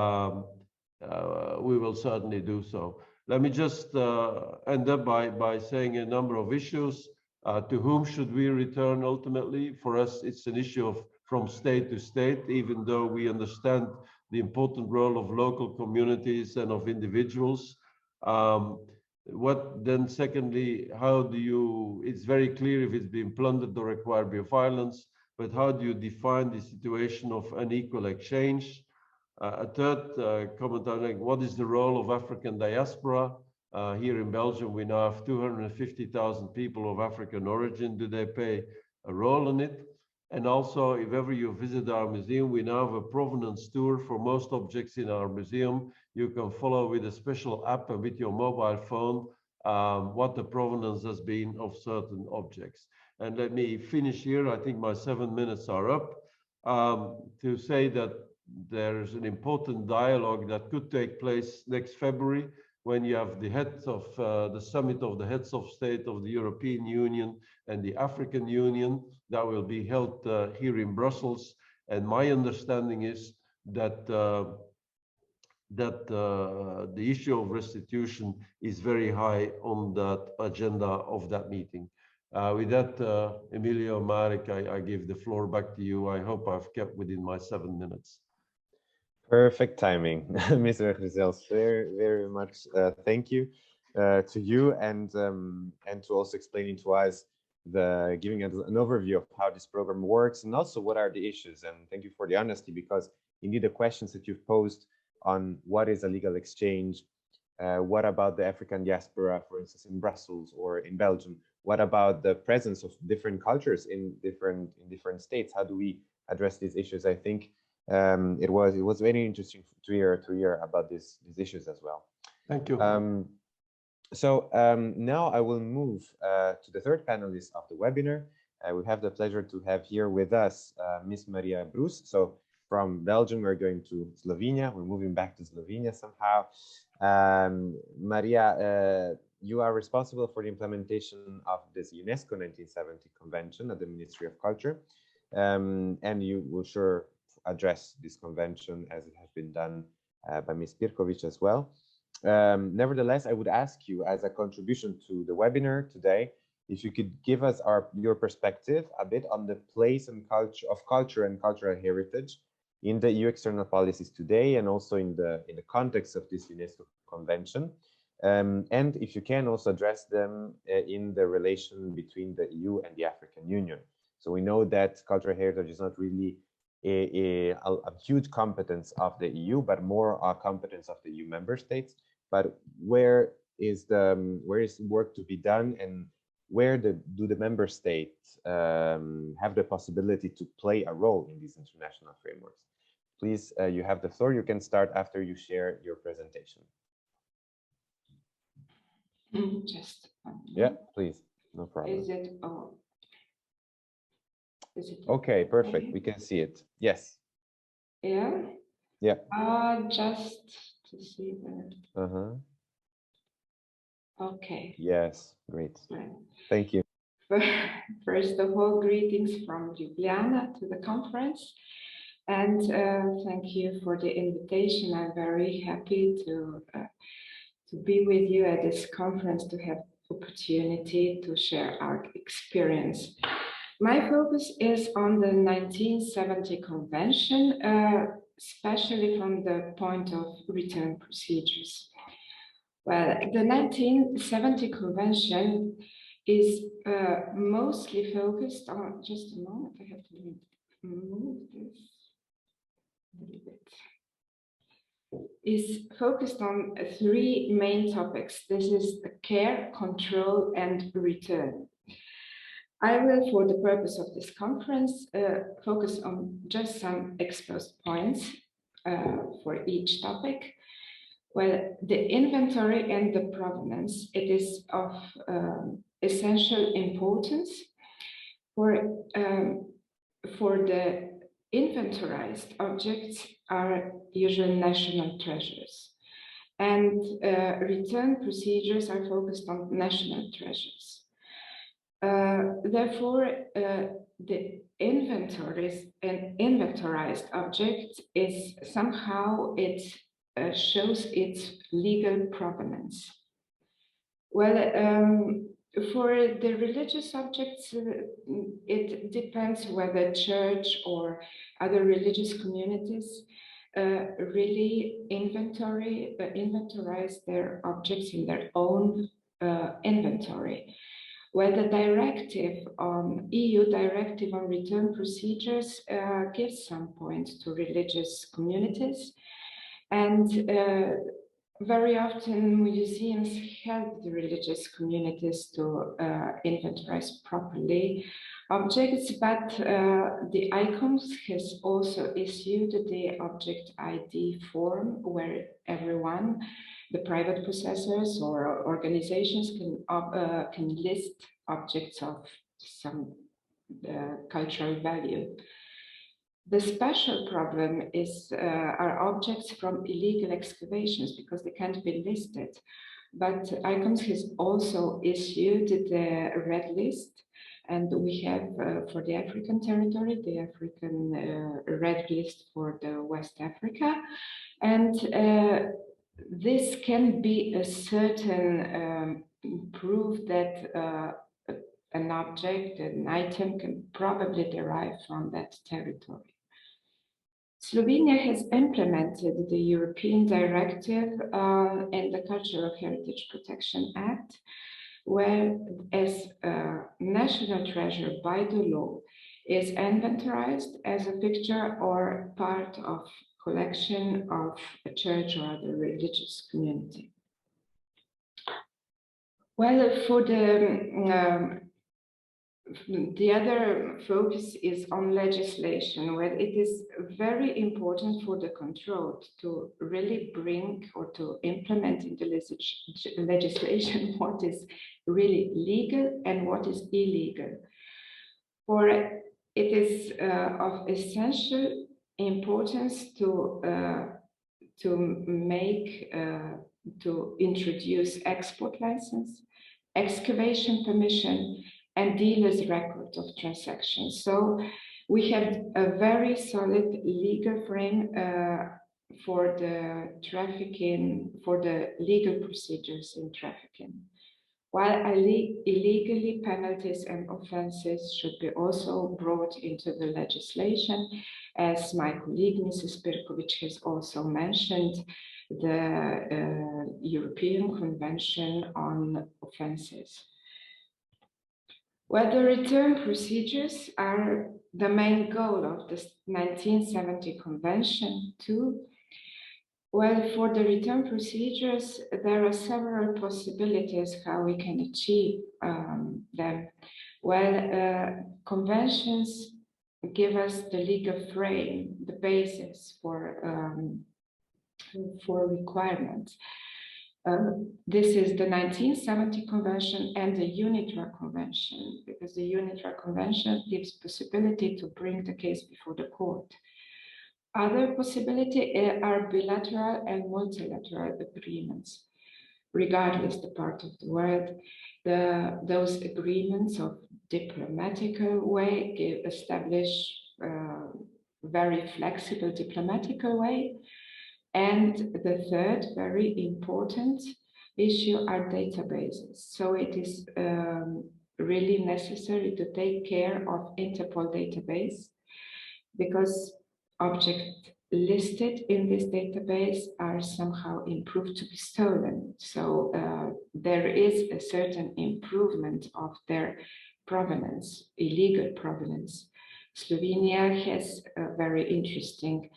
will certainly do so. Let me just end up by saying a number of issues. To whom should we return ultimately? For us, it's an issue of from state to state, even though we understand the important role of local communities and of individuals. What then secondly, how do you, it's very clear if it's been plundered or acquired by violence, but how do you define the situation of unequal exchange? A third comment on like, what is the role of African diaspora? Here in Belgium, we now have 250,000 people of African origin. Do they play a role in it? And also, if ever you visit our museum, we now have a provenance tour for most objects in our museum. You can follow with a special app and with your mobile phone what the provenance has been of certain objects. And let me finish here. I think my 7 minutes are up to say that there is an important dialogue that could take place next February when you have the heads of the summit of the heads of state of the European Union and the African Union that will be held here in Brussels. And my understanding is that the issue of restitution is very high on that agenda of that meeting. With that, Emilio, Marek, I give the floor back to you. I hope I've kept within my 7 minutes. Perfect timing, Mr. Grisels. Very, very much thank you to you and to also explaining to us giving us an overview of how this program works and also what are the issues. And thank you for the honesty, because indeed the questions that you've posed on what is a legal exchange, what about the African diaspora, for instance, in Brussels or in Belgium, what about the presence of different cultures in different states? How do we address these issues? I think it was very interesting to hear about these issues as well. Thank you. Now I will move to the third panelist of the webinar. We have the pleasure to have here with us Miss Maria Bruce. So from Belgium, we're going to Slovenia. We're moving back to Slovenia somehow. Maria, you are responsible for the implementation of this UNESCO 1970 convention at the Ministry of Culture. And you will sure address this convention as it has been done by Ms. Pierkovic as well. Nevertheless, I would ask you as a contribution to the webinar today, if you could give us your perspective a bit on the place and culture and cultural heritage in the EU external policies today, and also in the context of this UNESCO convention. And if you can also address them in the relation between the EU and the African Union. So we know that cultural heritage is not really a huge competence of the EU, but more a competence of the EU member states. But where is work to be done, and where do the member states have the possibility to play a role in these international frameworks? Please, you have the floor. You can start after you share your presentation. Just yeah, please, no problem. Is it okay? Perfect. We can see it. Yes. Yeah. Yeah. Just to see that. Okay. Yes. Great. Right. Thank you. First of all, greetings from Ljubljana to the conference, and thank you for the invitation. I'm very happy to be with you at this conference, to have opportunity to share our experience. My focus is on the 1970 convention, especially from the point of return procedures. Well, the 1970 convention is mostly focused on, just a moment, I have to move this a little bit. Is focused on 3 main topics. This is care, control, and return. I will, for the purpose of this conference, focus on just some exposed points for each topic. Well, the inventory and the provenance, it is of essential importance for the inventorized objects are usually national treasures, and return procedures are focused on national treasures. Therefore, the inventories and inventorized object is somehow it shows its legal provenance. Well, for the religious objects, it depends whether church or other religious communities really inventorize their objects in their own inventory. Well, the directive on EU directive on return procedures gives some points to religious communities, and very often museums help the religious communities to inventorize properly objects, but the ICOMS has also issued the object ID form where everyone, the private possessors or organizations can list objects of some cultural value. The special problem is are objects from illegal excavations, because they can't be listed. but ICOMS has also issued the red list, and we have for the African territory, the African red list for the West Africa. And this can be a certain proof that an object, an item can probably derive from that territory. Slovenia has implemented the European Directive and the Cultural Heritage Protection Act, where as a national treasure by the law is inventorized as a picture or part of collection of a church or other religious community. Well, for the other focus is on legislation, where it is very important for the control to really bring or to implement in the legislation what is really legal and what is illegal. For it is of essential importance to introduce export license, excavation permission, and dealer's record of transactions. So we have a very solid legal frame for the trafficking, for the legal procedures in trafficking. While illegally penalties and offenses should be also brought into the legislation, as my colleague Mrs. Pierkovic has also mentioned, the European Convention on Offenses. Well, the return procedures are the main goal of the 1970 Convention too. Well, for the return procedures, there are several possibilities how we can achieve them. Well, conventions give us the legal frame, the basis for requirements. This is the 1970 Convention and the UNITRA Convention, because the UNITRA Convention gives possibility to bring the case before the court. Other possibilities are bilateral and multilateral agreements. Regardless the part of the world, those agreements of diplomatical way establish very flexible diplomatical way. And the third very important issue are databases. So it is really necessary to take care of Interpol database, because objects listed in this database are somehow improved to be stolen. So there is a certain improvement of their provenance, illegal provenance. Slovenia has a very interesting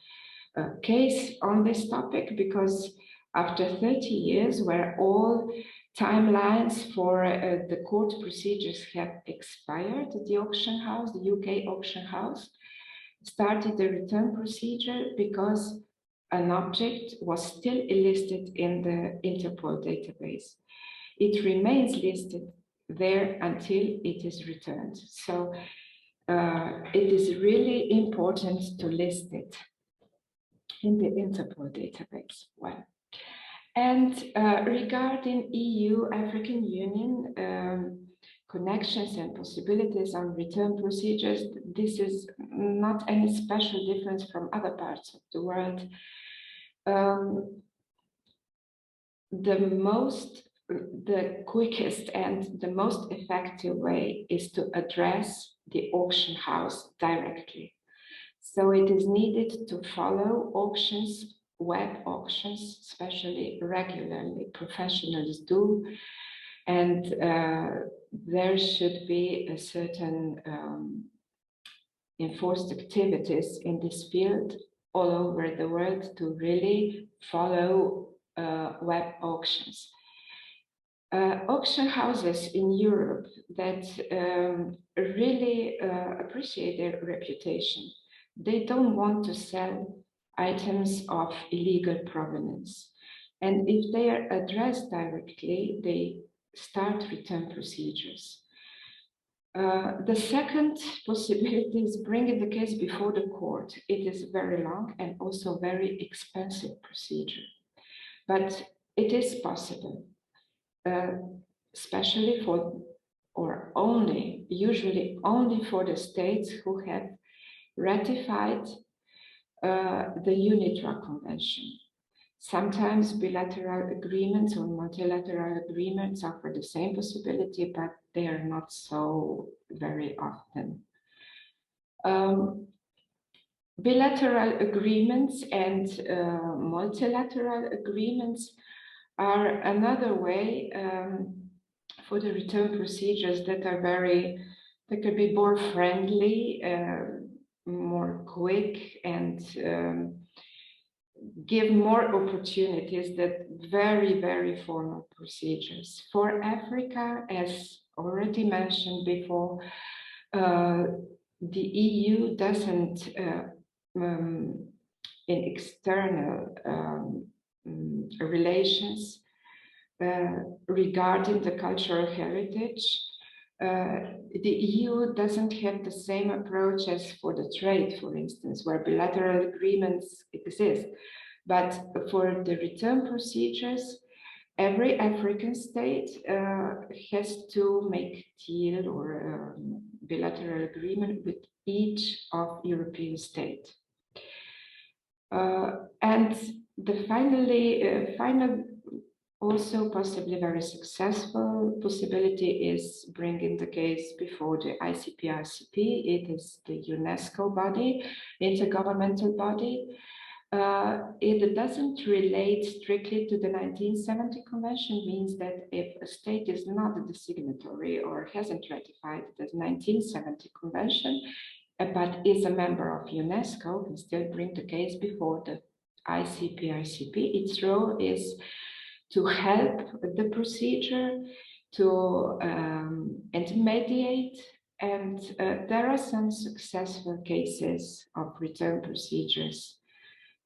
case on this topic, because after 30 years where all timelines for the court procedures have expired, the auction house, the UK auction house, started the return procedure because an object was still listed in the Interpol database. It remains listed there until it is returned. So it is really important to list it in the Interpol database. Well, and regarding EU-African Union connections and possibilities on return procedures, this is not any special difference from other parts of the world. The quickest and the most effective way is to address the auction house directly. So it is needed to follow auctions, web auctions, especially regularly, professionals do. And there should be a certain enforced activities in this field all over the world to really follow web auctions. Auction houses in Europe that really appreciate their reputation, they don't want to sell items of illegal provenance. And if they are addressed directly, they start return procedures. The second possibility is bringing the case before the court. It is very long and also very expensive procedure, but it is possible. especially for, or only, usually only for the states who have ratified the UNITRA Convention. Sometimes bilateral agreements or multilateral agreements offer the same possibility, but they are not so very often. Bilateral agreements and multilateral agreements are another way for the return procedures that are that could be more friendly, more quick, and give more opportunities than very formal procedures. For Africa, as already mentioned before, the EU doesn't, in external relations regarding the cultural heritage, the EU doesn't have the same approach as for the trade, for instance, where bilateral agreements exist. But for the return procedures, every African state has to make deal or bilateral agreement with each of European state. And the final, also possibly very successful possibility is bringing the case before the ICPRCP. It is the UNESCO body, intergovernmental body. It doesn't relate strictly to the 1970 convention, means that if a state is not the signatory or hasn't ratified the 1970 convention, but is a member of UNESCO, can still bring the case before the ICPRCP. Its role is to help the procedure, to and mediate, and there are some successful cases of return procedures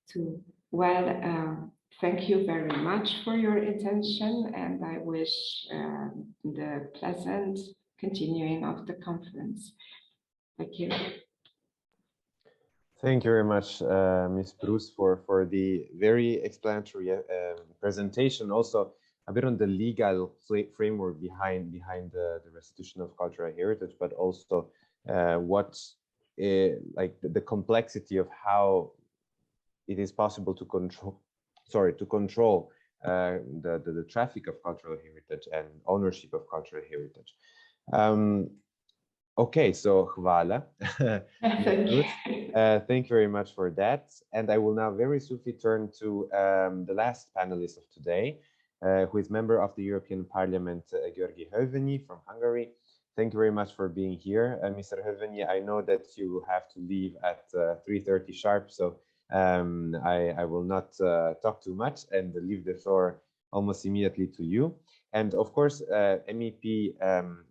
too. Well, thank you very much for your attention, and I wish the pleasant continuing of the conference. Thank you. Thank you very much, Ms. Bruce, for the very explanatory presentation. Also, a bit on the legal framework behind the restitution of cultural heritage, but also what like the complexity of how it is possible to control the traffic of cultural heritage and ownership of cultural heritage. Okay, so hvala. Thank you very much for that. And I will now very swiftly turn to the last panelist of today, who is member of the European Parliament, György Hölvényi from Hungary. Thank you very much for being here. Mr. Hölvényi, I know that you have to leave at 3:30 sharp, so I will not talk too much and leave the floor almost immediately to you. And of course, MEP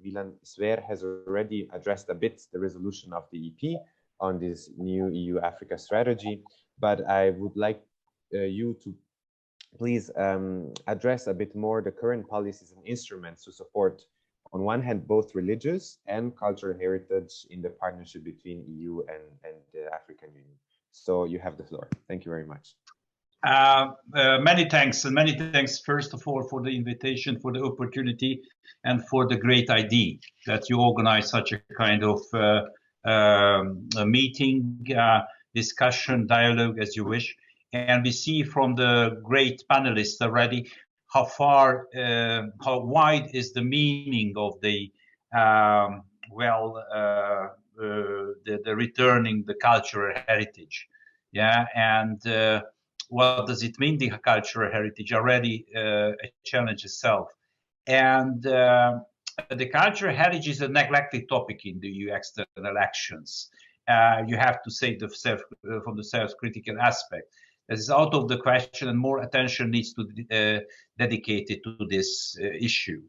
Milan Sver has already addressed a bit the resolution of the EP on this new EU-Africa strategy, but I would like you to please address a bit more the current policies and instruments to support, on one hand, both religious and cultural heritage in the partnership between EU and the African Union. So you have the floor. Thank you very much. Many thanks, and many thanks first of all for the invitation, for the opportunity, and for the great idea that you organize such a kind of a meeting, discussion, dialogue, as you wish. And we see from the great panelists already how far, how wide is the meaning of the the returning the cultural heritage. Yeah, and what does it mean, the cultural heritage? Already a challenge itself. And the cultural heritage is a neglected topic in the EU external actions. You have to say from the self-critical aspect. This is out of the question, and more attention needs to be dedicated to this issue.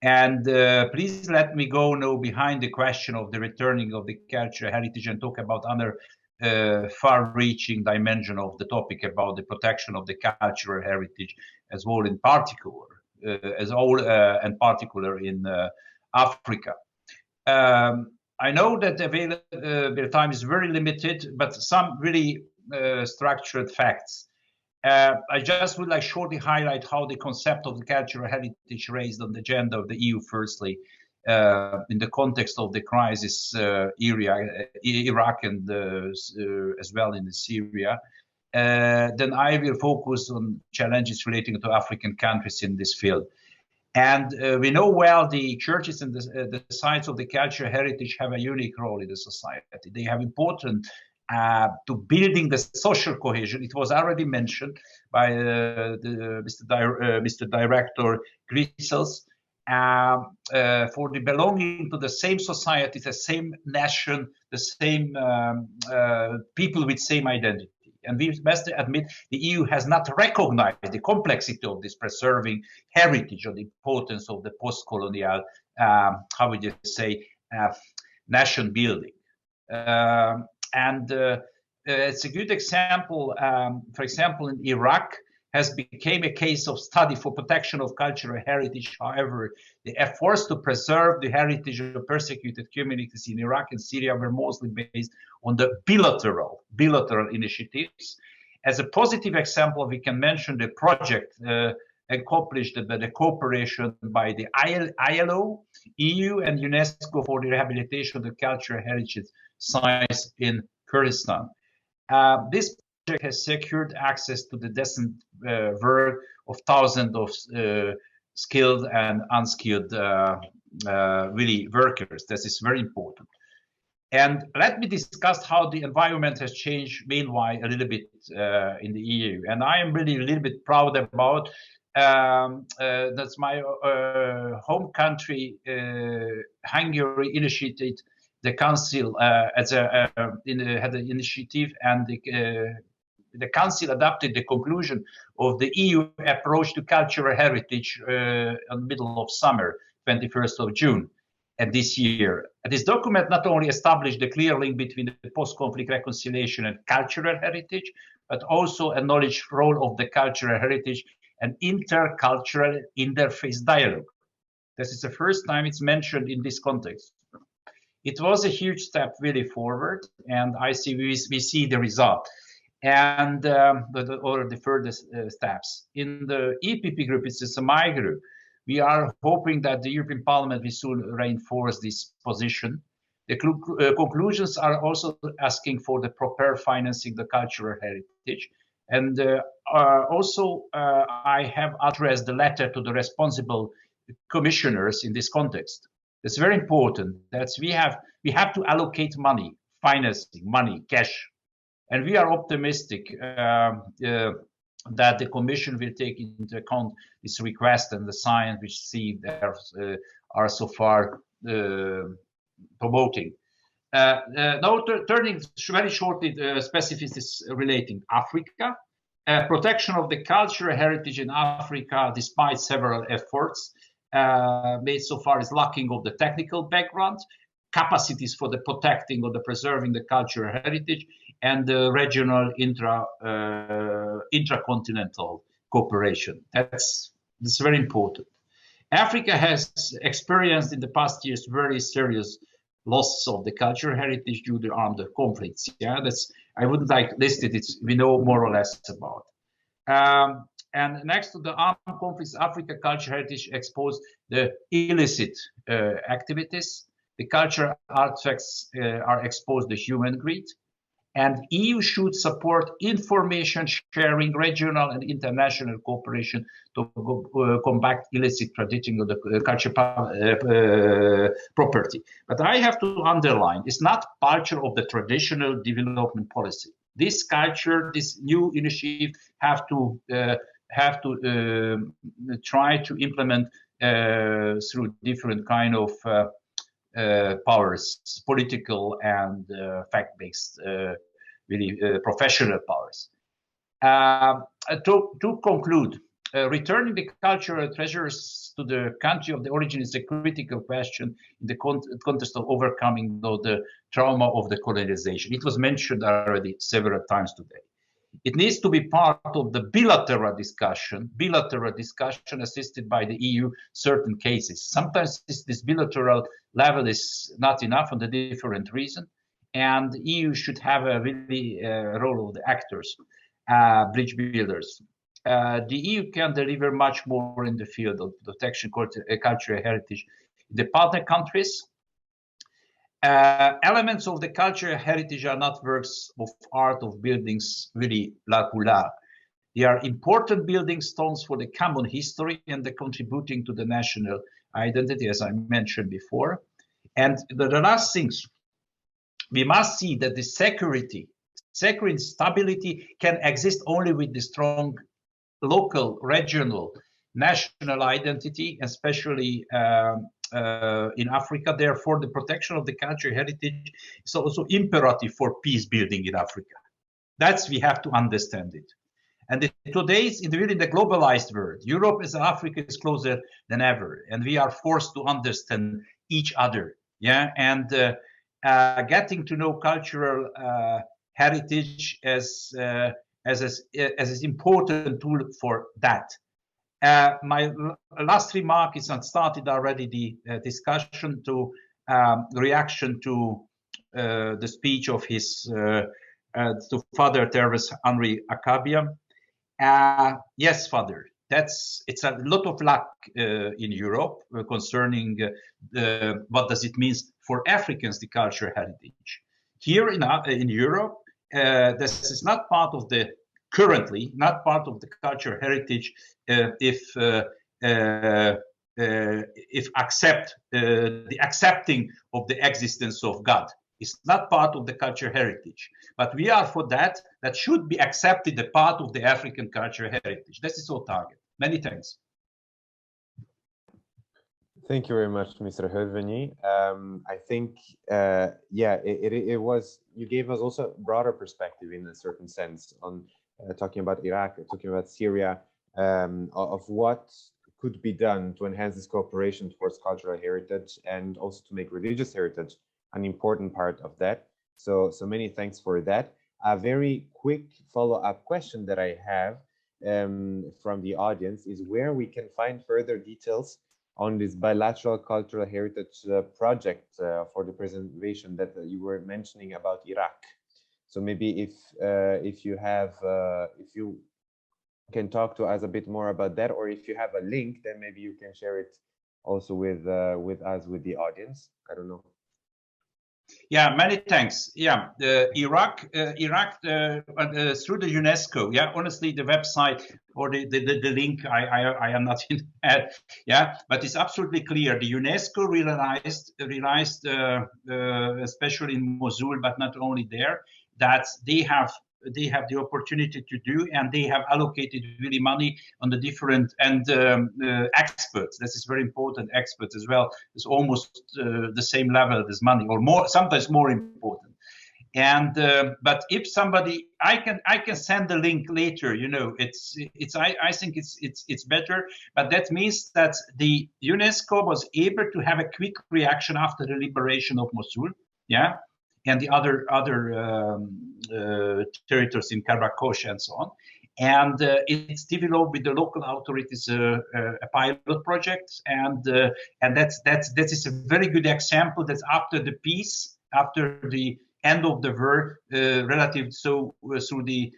And please let me go now behind the question of the returning of the cultural heritage and talk about other far-reaching dimension of the topic about the protection of the cultural heritage as well, in particular, and particular in Africa. I know that available time is very limited, but some really structured facts. I just would like shortly highlight how the concept of the cultural heritage raised on the agenda of the EU, firstly, in the context of the crisis area, Iraq and as well in Syria. Then I will focus on challenges relating to African countries in this field. And we know well the churches and the sites of the cultural heritage have a unique role in the society. They have important to building the social cohesion. It was already mentioned by Mr. Director Grisels, for the belonging to the same society, the same nation, the same people with same identity. And we must admit the EU has not recognized the complexity of this preserving heritage or the importance of the post-colonial, how would you say, nation building. It's a good example, for example, in Iraq, has become a case of study for protection of cultural heritage. However, the efforts to preserve the heritage of persecuted communities in Iraq and Syria were mostly based on the bilateral initiatives. As a positive example, we can mention the project accomplished by the cooperation by the ILO, EU, and UNESCO for the rehabilitation of the cultural heritage sites in Kurdistan. This project has secured access to the decent work of thousands of skilled and unskilled really workers. This is very important. And let me discuss how the environment has changed meanwhile a little bit in the EU. And I am really a little bit proud about that's my home country, Hungary, initiated the council had an initiative, and the council adopted the conclusion of the EU approach to cultural heritage in the middle of summer, 21st of June. And this year, this document not only established the clear link between the post-conflict reconciliation and cultural heritage, but also acknowledged the role of the cultural heritage and intercultural interface dialogue. This is the first time it's mentioned in this context. It was a huge step really forward, and we see the result. And the further steps. In the EPP group, it's my group, we are hoping that the European Parliament will soon reinforce this position. The conclusions are also asking for the proper financing the cultural heritage. And also, I have addressed the letter to the responsible commissioners in this context. It's very important that we have to allocate money, financing, money, cash. And we are optimistic that the Commission will take into account this request and the signs which there are so far promoting. Now turning very shortly to specificities relating Africa. Protection of the cultural heritage in Africa, despite several efforts made so far, is lacking of the technical background, capacities for the protecting or the preserving the cultural heritage, and the regional intracontinental cooperation. That's very important. Africa has experienced in the past years very serious loss of the cultural heritage due to armed conflicts. Yeah, I wouldn't like list it. We know more or less about. And next to the armed conflicts, Africa cultural heritage exposed the illicit activities. The cultural artifacts are exposed to human greed. And EU should support information sharing, regional and international cooperation to combat illicit trading of the cultural property. But I have to underline, it's not culture of the traditional development policy. This culture, this new initiative, have to try to implement through different kind of powers, political and fact-based, really professional powers. To conclude, returning the cultural treasures to the country of the origin is a critical question in the context of overcoming the trauma of the colonization. It was mentioned already several times today. It needs to be part of the bilateral discussion assisted by the EU, certain cases. Sometimes this bilateral level is not enough for the different reasons, and the EU should have a really role of the actors. bridge builders. The EU can deliver much more in the field of protection cultural heritage. The partner countries, elements of the cultural heritage are not works of art of buildings really la poula. They are important building stones for the common history and the contributing to the national identity, as I mentioned before. And the last things, we must see that the security stability can exist only with the strong local, regional, national identity, especially in Africa. Therefore, the protection of the cultural heritage is also imperative for peace building in Africa. That's, we have to understand it. And today's in the globalized world, Europe and Africa is closer than ever, and we are forced to understand each other. Yeah, and getting to know cultural heritage as an important tool for that. My last remark is, I started already the discussion to reaction to the speech of his to Father Terves Henri Akabia. Yes, Father, it's a lot of luck in Europe concerning what does it mean for Africans, the cultural heritage. Here in Europe, this is not part of the currently not part of the cultural heritage if the accepting of the existence of God. It's not part of the cultural heritage, but we are for that should be accepted a part of the African cultural heritage. This is our target. Many thanks. Thank you very much, Mr. Höveni. I think, yeah, it was, you gave us also a broader perspective in a certain sense on talking about Iraq, talking about Syria, of what could be done to enhance this cooperation towards cultural heritage and also to make religious heritage an important part of that. So many thanks for that. A very quick follow-up question that I have from the audience is where we can find further details on this bilateral cultural heritage project for the preservation that you were mentioning about Iraq. So maybe if you can talk to us a bit more about that, or if you have a link, then maybe you can share it also with us, with the audience. I don't know. Yeah, many thanks. Yeah, Iraq through the UNESCO. Yeah, honestly, the website or the link I am not in at. Yeah, but it's absolutely clear. The UNESCO realized especially in Mosul, but not only there, that they have the opportunity to do, and they have allocated really money on the different and experts. This is very important. Experts as well. It's almost the same level as money, or more, sometimes more important. And but if somebody, I can send the link later. You know, I think it's better. But that means that the UNESCO was able to have a quick reaction after the liberation of Mosul. Yeah. And the other territories in Karakosh and so on. And it's developed with the local authorities a pilot project, and that is a very good example that after the peace, after the end of the war, relative through the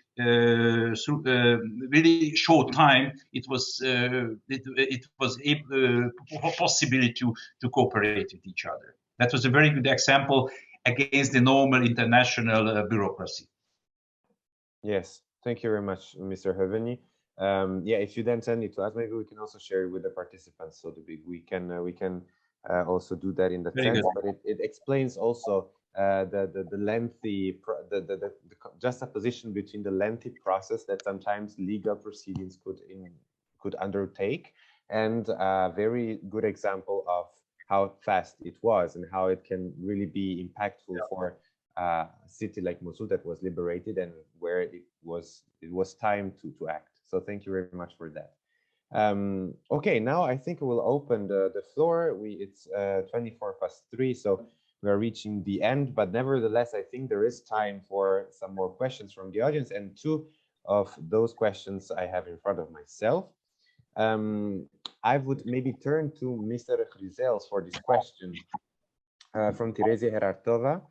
really short time, it was a possibility to cooperate with each other. That was a very good example against the normal international bureaucracy. Yes, thank you very much, Mr. Höveni. Yeah, if you then send it to us, maybe we can also share it with the participants, so we can also do that in the sense. But it explains also the lengthy the juxtaposition between the lengthy process that sometimes legal proceedings could undertake, and a very good example of how fast it was and how it can really be impactful for a city like Mosul that was liberated and where it was time to act. So thank you very much for that. Okay, now I think we'll open the floor. It's 3:24, so we are reaching the end, but nevertheless, I think there is time for some more questions from the audience, and two of those questions I have in front of myself. I would maybe turn to Mr. Chryzels for this question from Teresia Herartova.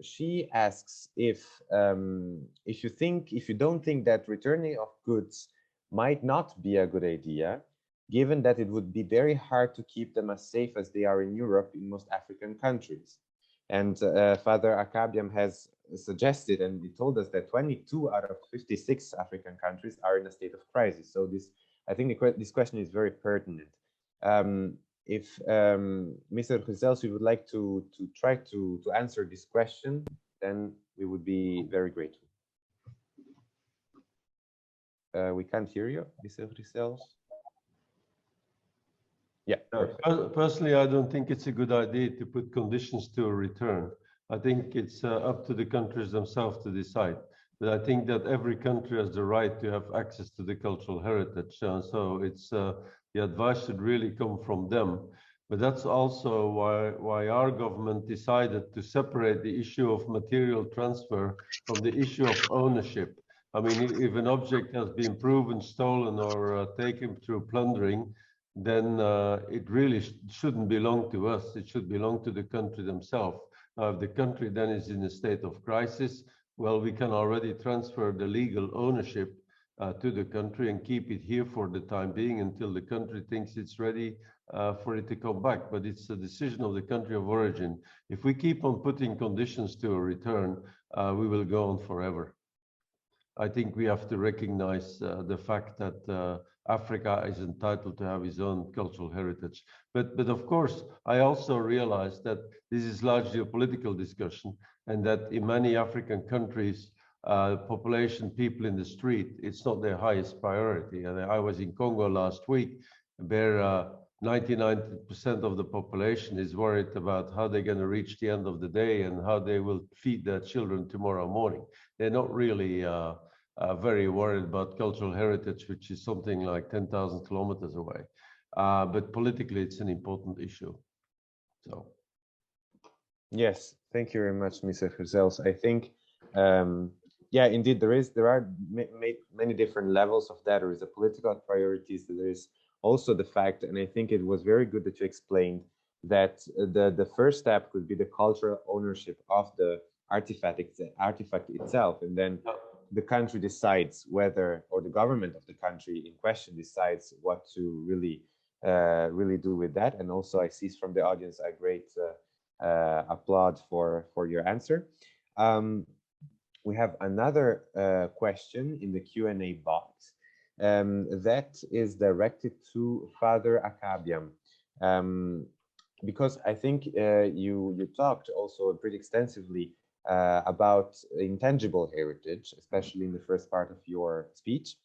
She asks if you don't think that returning of goods might not be a good idea, given that it would be very hard to keep them as safe as they are in Europe in most African countries. And Father Akabiam has suggested, and he told us that 22 out of 56 African countries are in a state of crisis. So I think this question is very pertinent. If Mr. Gezels, you would like to try to answer this question, then we would be very grateful. We can't hear you, Mr. Gezels. Yeah. Personally, I don't think it's a good idea to put conditions to a return. I think it's up to the countries themselves to decide. But I think that every country has the right to have access to the cultural heritage. So it's the advice should really come from them. But that's also why our government decided to separate the issue of material transfer from the issue of ownership. I mean, if an object has been proven stolen or taken through plundering, then it really shouldn't belong to us. It should belong to the country themselves. If the country then is in a state of crisis, well, we can already transfer the legal ownership to the country and keep it here for the time being until the country thinks it's ready for it to come back. But it's a decision of the country of origin. If we keep on putting conditions to a return, we will go on forever. I think we have to recognize the fact that Africa is entitled to have its own cultural heritage. But of course, I also realize that this is largely a political discussion, and that in many African countries, population, people in the street, it's not their highest priority. And I was in Congo last week, where 99% of the population is worried about how they're going to reach the end of the day and how they will feed their children tomorrow morning. They're not really very worried about cultural heritage, which is something like 10,000 kilometers away. But politically, it's an important issue. So, yes, thank you very much, Mr. Gezels. I think, yeah, indeed, there are many different levels of that. There is a political priorities. There is also the fact, and I think it was very good that you explained that the first step could be the cultural ownership of the artifact itself, and then the country decides whether, or the government of the country in question decides what to really do with that. And also I see from the audience a great applaud for your answer. We have another question in the Q&A box that is directed to Father Akabiam, because I think you talked also pretty extensively about intangible heritage, especially in the first part of your speech.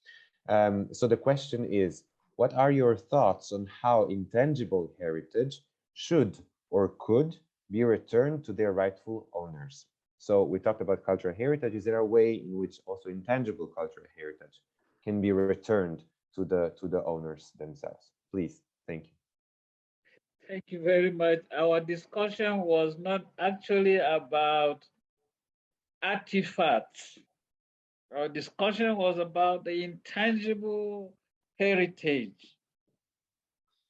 So the question is, what are your thoughts on how intangible heritage should or could be returned to their rightful owners? So we talked about cultural heritage. Is there a way in which also intangible cultural heritage can be returned to the owners themselves? Please, thank you. Thank you very much. Our discussion was not actually about artifacts. Our discussion was about the intangible heritage.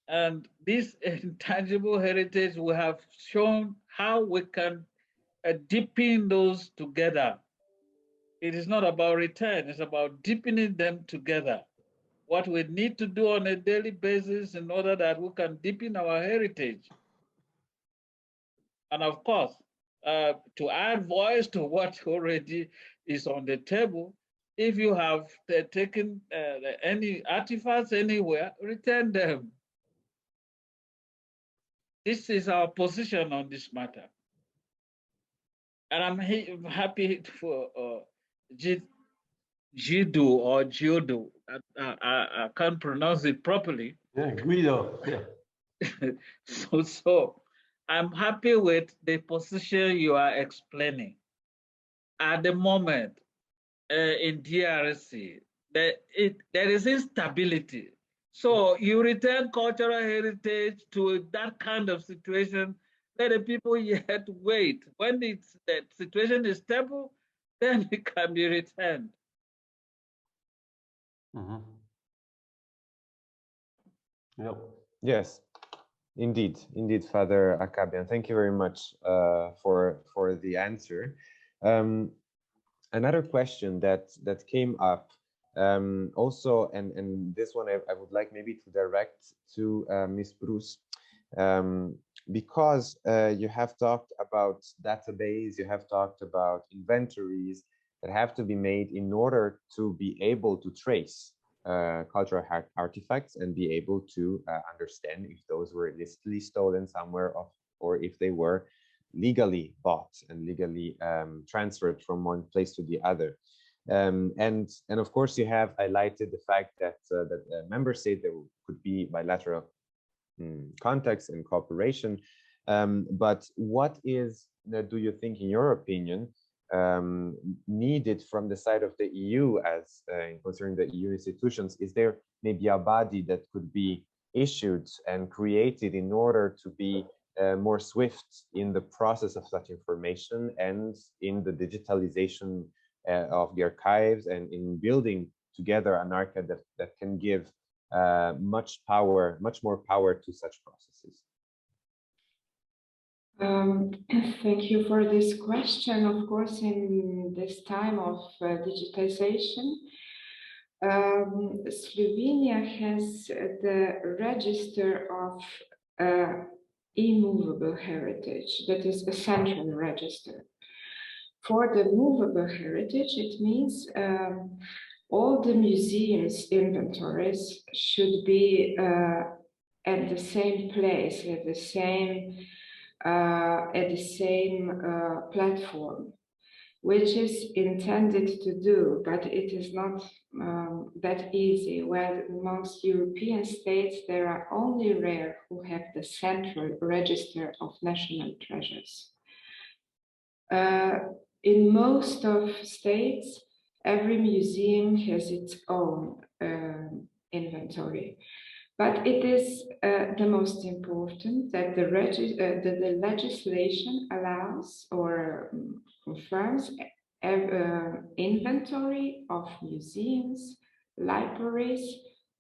And this intangible heritage, we have shown how we can deepen those together. It is not about return, it's about deepening them together. What we need to do on a daily basis in order that we can deepen our heritage. And of course, to add voice to what already is on the table, if you have taken any artifacts anywhere, return them. This is our position on this matter. And I'm happy for Jidu or Giodo. I can't pronounce it properly. yeah, Guido. Yeah. So I'm happy with the position you are explaining. At the moment, in DRC, there is instability. So you return cultural heritage to that kind of situation, let the people yet wait. When the situation is stable, then it can be returned. Mm-hmm. Yep. Yes, indeed, Father Akabian. Thank you very much for for the answer. Another question that came up also, and this one I would like maybe to direct to Ms. Bruce, because you have talked about database, you have talked about inventories that have to be made in order to be able to trace cultural artifacts and be able to understand if those were illicitly stolen somewhere or if they were legally bought and legally transferred from one place to the other. And of course, you have highlighted the fact that that member state there could be bilateral contacts and cooperation. But what is, do you think, in your opinion, needed from the side of the EU as concerning the EU institutions? Is there maybe a body that could be issued and created in order to be more swift in the process of such information and in the digitalization of the archives and in building together an archive that can give much more power to such processes? Thank you for this question. Of course, in this time of digitization, Slovenia has the register of immovable heritage, that is a central register. For the movable heritage, it means all the museums' inventories should be at the same place, at the same platform, which is intended to do, but it is not that easy. Well, amongst European states, there are only rare who have the central register of national treasures. In most of states, every museum has its own inventory. But it is the most important that the legislation allows or confirms inventory of museums, libraries,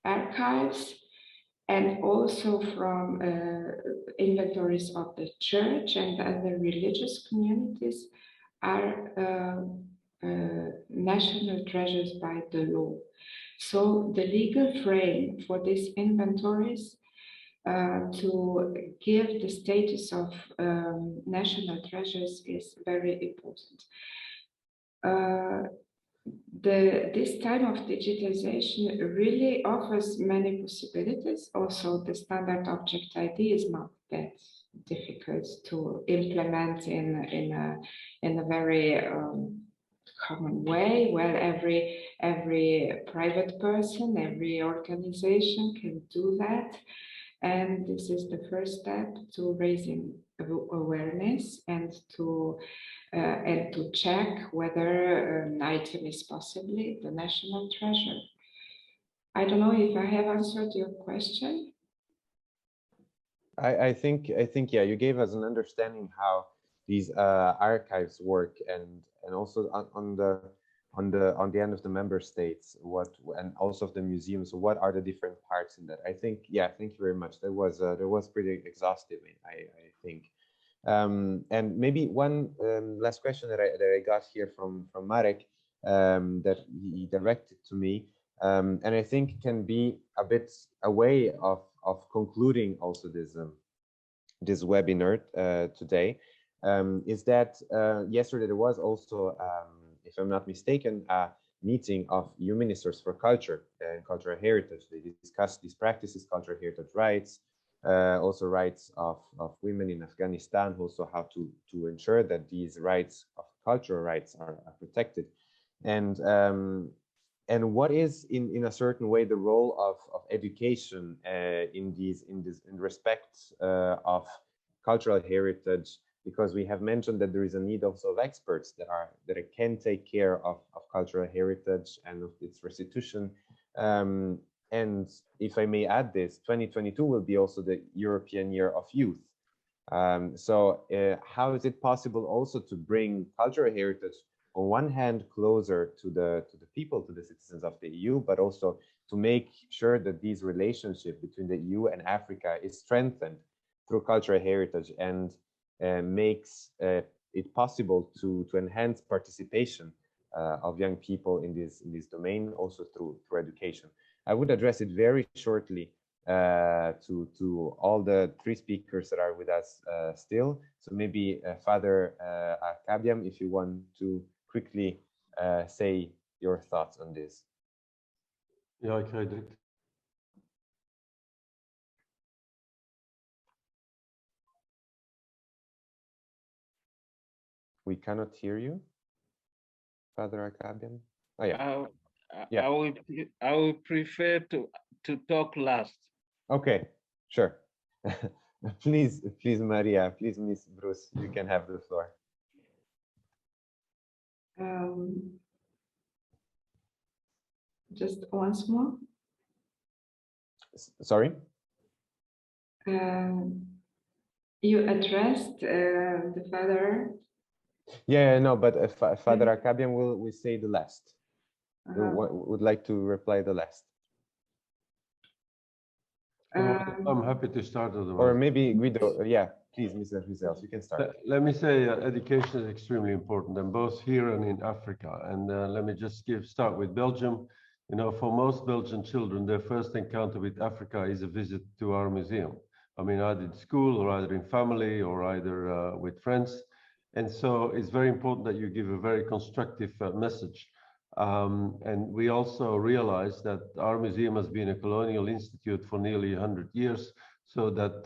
archives, and also from inventories of the church and other religious communities are national treasures by the law. So the legal frame for these inventories to give the status of national treasures is very important. This time of digitization really offers many possibilities. Also, the standard object ID is not that difficult to implement in a very common way. Well, every private person, every organization can do that. And this is the first step to raising awareness and to check whether an item is possibly the national treasure. I don't know if I have answered your question. I think yeah, you gave us an understanding how these archives work, and also on the end of the member states, and also of the museums, what are the different parts in that? I think, yeah, thank you very much. That was pretty exhaustive, I think. And maybe one last question that I got here from Marek that he directed to me, and I think can be a bit a way of concluding also this webinar today, is that yesterday there was also, if I'm not mistaken, a meeting of EU ministers for culture and cultural heritage. They discussed these practices, cultural heritage rights, also rights of women in Afghanistan, also how to ensure that these rights of cultural rights are protected, and what is in a certain way the role of education in respect of cultural heritage, because we have mentioned that there is a need also of experts that can take care of cultural heritage and of its restitution. And if I may add this, 2022 will be also the European Year of Youth. So how is it possible also to bring cultural heritage on one hand closer to the people, to the citizens of the EU, but also to make sure that this relationship between the EU and Africa is strengthened through cultural heritage and makes it possible to enhance participation of young people in this domain, also through education. I would address it very shortly to all the three speakers that are with us still. So maybe Father Akabiam, if you want to quickly say your thoughts on this. Yeah, I can do it. We cannot hear you, Father Akabiam. Oh yeah. Yeah. I will prefer to talk last. Okay, sure. Please, Maria, please, Miss Bruce, you can have the floor. Just once more. Sorry? You addressed the father. Yeah, no, but Father Akabiam will say the last. Would like to reply the last. I'm happy to start. Or maybe Guido, yeah, please, Mr. Rizels, you can start. Let me say education is extremely important, and both here and in Africa. And let me just start with Belgium. You know, for most Belgian children, their first encounter with Africa is a visit to our museum. I mean, either in school or either in family or either with friends. And so it's very important that you give a very constructive message. And we also realize that our museum has been a colonial institute for nearly 100 years, so that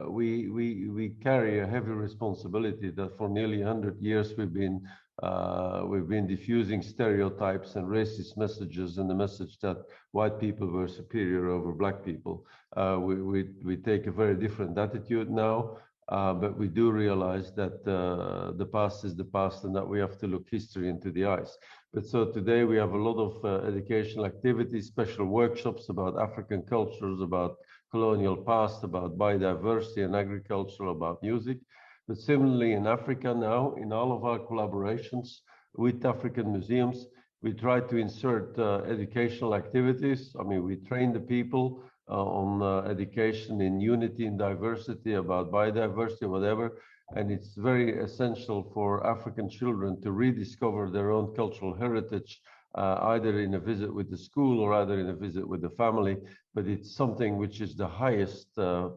we carry a heavy responsibility that for nearly 100 years we've been diffusing stereotypes and racist messages, and the message that white people were superior over black people. We take a very different attitude now. But we do realize that the past is the past and that we have to look history into the eyes. But so today we have a lot of educational activities, special workshops about African cultures, about colonial past, about biodiversity and agriculture, about music. But similarly in Africa now, in all of our collaborations with African museums, we try to insert educational activities. I mean, we train the people on education in unity and diversity, about biodiversity, whatever. And it's very essential for African children to rediscover their own cultural heritage, either in a visit with the school or either in a visit with the family. But it's something which is the highest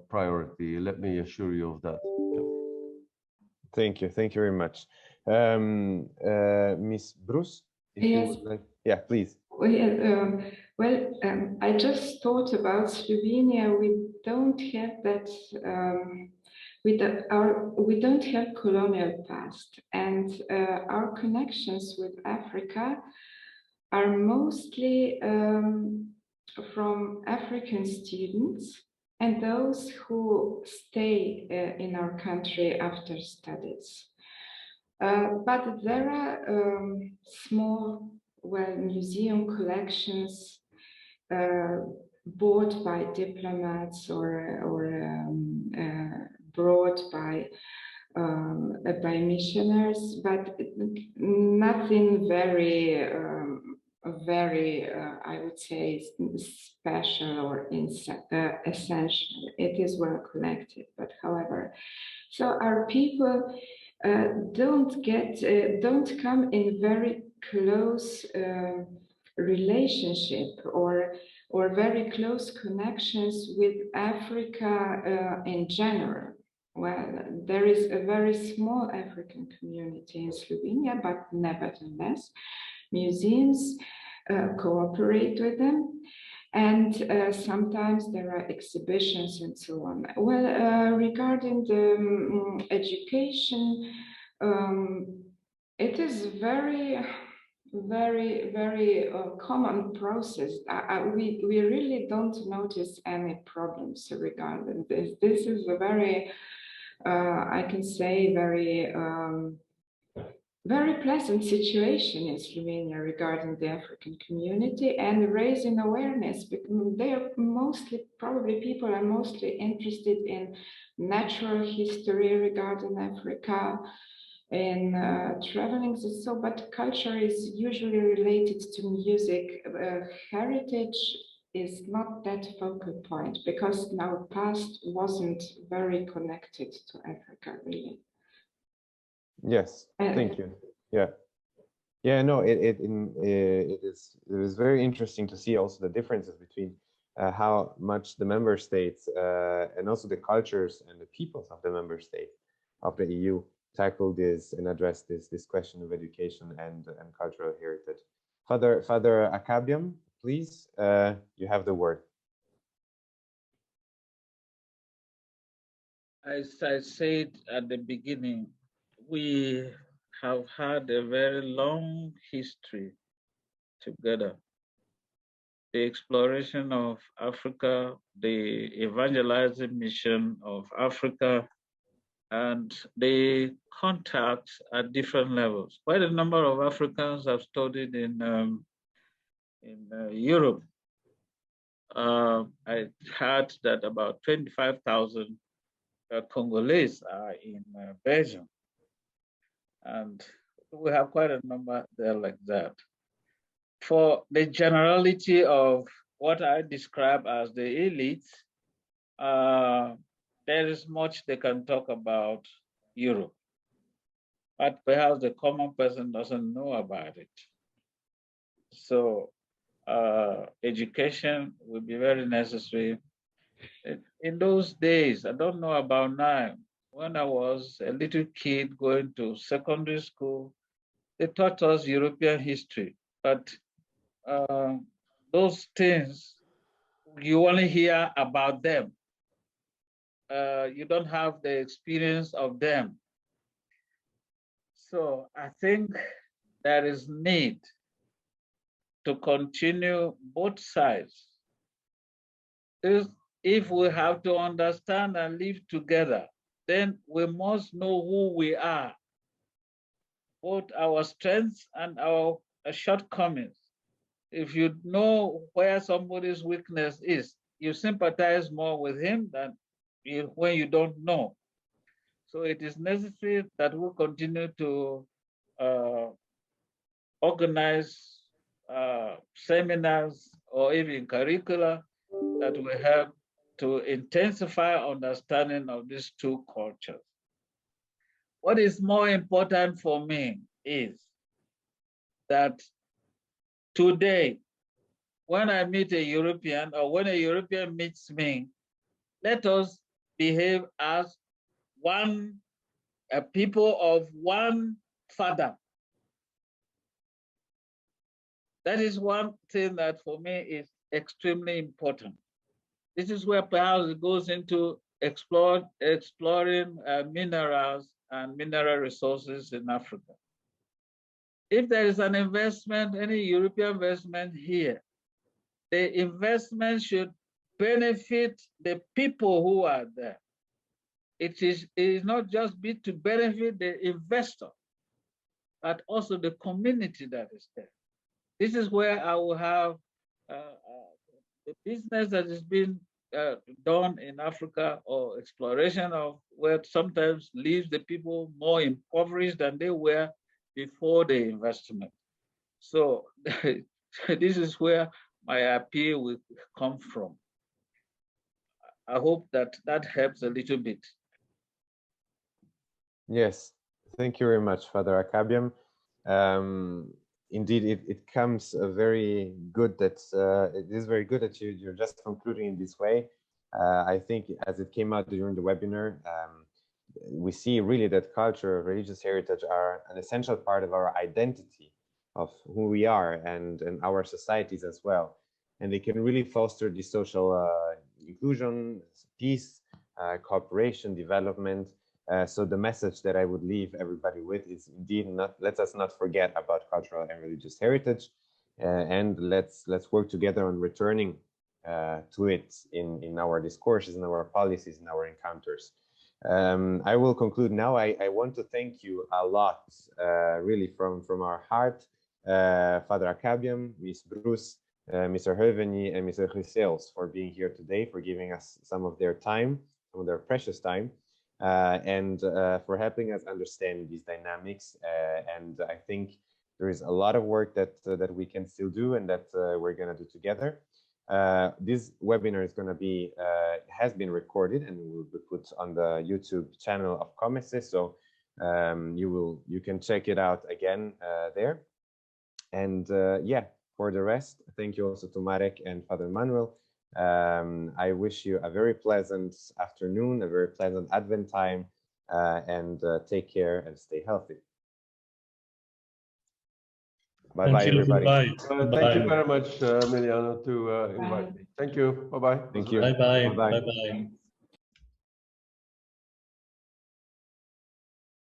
priority. Let me assure you of that. Thank you very much. Miss Bruce, if Yes. you would like. Yeah, please. I just thought about Slovenia. We don't have that. We don't have colonial past, and our connections with Africa are mostly from African students and those who stay in our country after studies. But there are small, museum collections bought by diplomats or brought by missionaries, but nothing very, I would say, special or essential. It is well collected, but however, so our people don't come in very close relationship or very close connections with Africa in general. Well, there is a very small African community in Slovenia, but nevertheless, museums cooperate with them. And sometimes there are exhibitions and so on. Well, regarding the education, it is very common process. We really don't notice any problems regarding this. This is a very, I can say, very pleasant situation in Slovenia regarding the African community and raising awareness, because they are mostly, probably people are mostly interested in natural history regarding Africa and traveling. So, but culture is usually related to music. Heritage is not that focal point because our past wasn't very connected to Africa, really. Yes, thank you. Yeah. Yeah, no, it is very interesting to see also the differences between how much the member states and also the cultures and the peoples of the member states of the EU tackle this and address this question of education and cultural heritage. Father Akabiam, please, you have the word. As I said at the beginning, we have had a very long history together. The exploration of Africa, the evangelizing mission of Africa, and the contacts at different levels. Quite a number of Africans have studied in Europe. I heard that about 25,000 Congolese are in Belgium. And we have quite a number there like that. For the generality of what I describe as the elite, there is much they can talk about Europe, but perhaps the common person doesn't know about it. So education will be very necessary. In those days, I don't know about now, when I was a little kid going to secondary school, they taught us European history, but those things, you only hear about them. You don't have the experience of them. So I think there is need to continue both sides. If we have to understand and live together, then we must know who we are, both our strengths and our shortcomings. If you know where somebody's weakness is, you sympathize more with him than when you don't know. So it is necessary that we continue to organize seminars or even curricula that will help to intensify understanding of these two cultures. What is more important for me is that today, when I meet a European or when a European meets me, let us behave as one, a people of one father. That is one thing that for me is extremely important. This is where perhaps it goes into exploring minerals and mineral resources in Africa. If there is an investment, any European investment here, the investment should benefit the people who are there. It is not just be to benefit the investor, but also the community that is there. This is where I will have the business that is being done in Africa, or exploration of where sometimes leaves the people more impoverished than they were before the investment. So this is where my appeal will come from. I hope that that helps a little bit. Yes, thank you very much, Father Akabiam. Indeed, it comes very good that it is very good that you're just concluding in this way. I think as it came out during the webinar, we see really that culture, religious heritage are an essential part of our identity, of who we are and our societies as well. And they can really foster the social inclusion, peace, cooperation, development. So the message that I would leave everybody with is indeed let us not forget about cultural and religious heritage, and let's work together on returning to it in our discourses, in our policies, in our encounters. I will conclude now. I want to thank you a lot, really from our heart, Father Akabiam, Ms. Bruce, Mr. Höveni, and Mr. Chryseos for being here today, for giving us some of their time, some of their precious time. And for helping us understand these dynamics. And I think there is a lot of work that we can still do and that we're going to do together. This webinar is going to be, has been recorded and will be put on the YouTube channel of COMESE. So you can check it out again there. And yeah, for the rest, thank you also to Marek and Father Manuel. I wish you a very pleasant afternoon, a very pleasant Advent time, and take care and stay healthy. Bye-bye, everybody. Thank you very much, Emiliano, to invite me. Thank you. Bye-bye. Thank you. Bye-bye. Bye-bye. Bye-bye.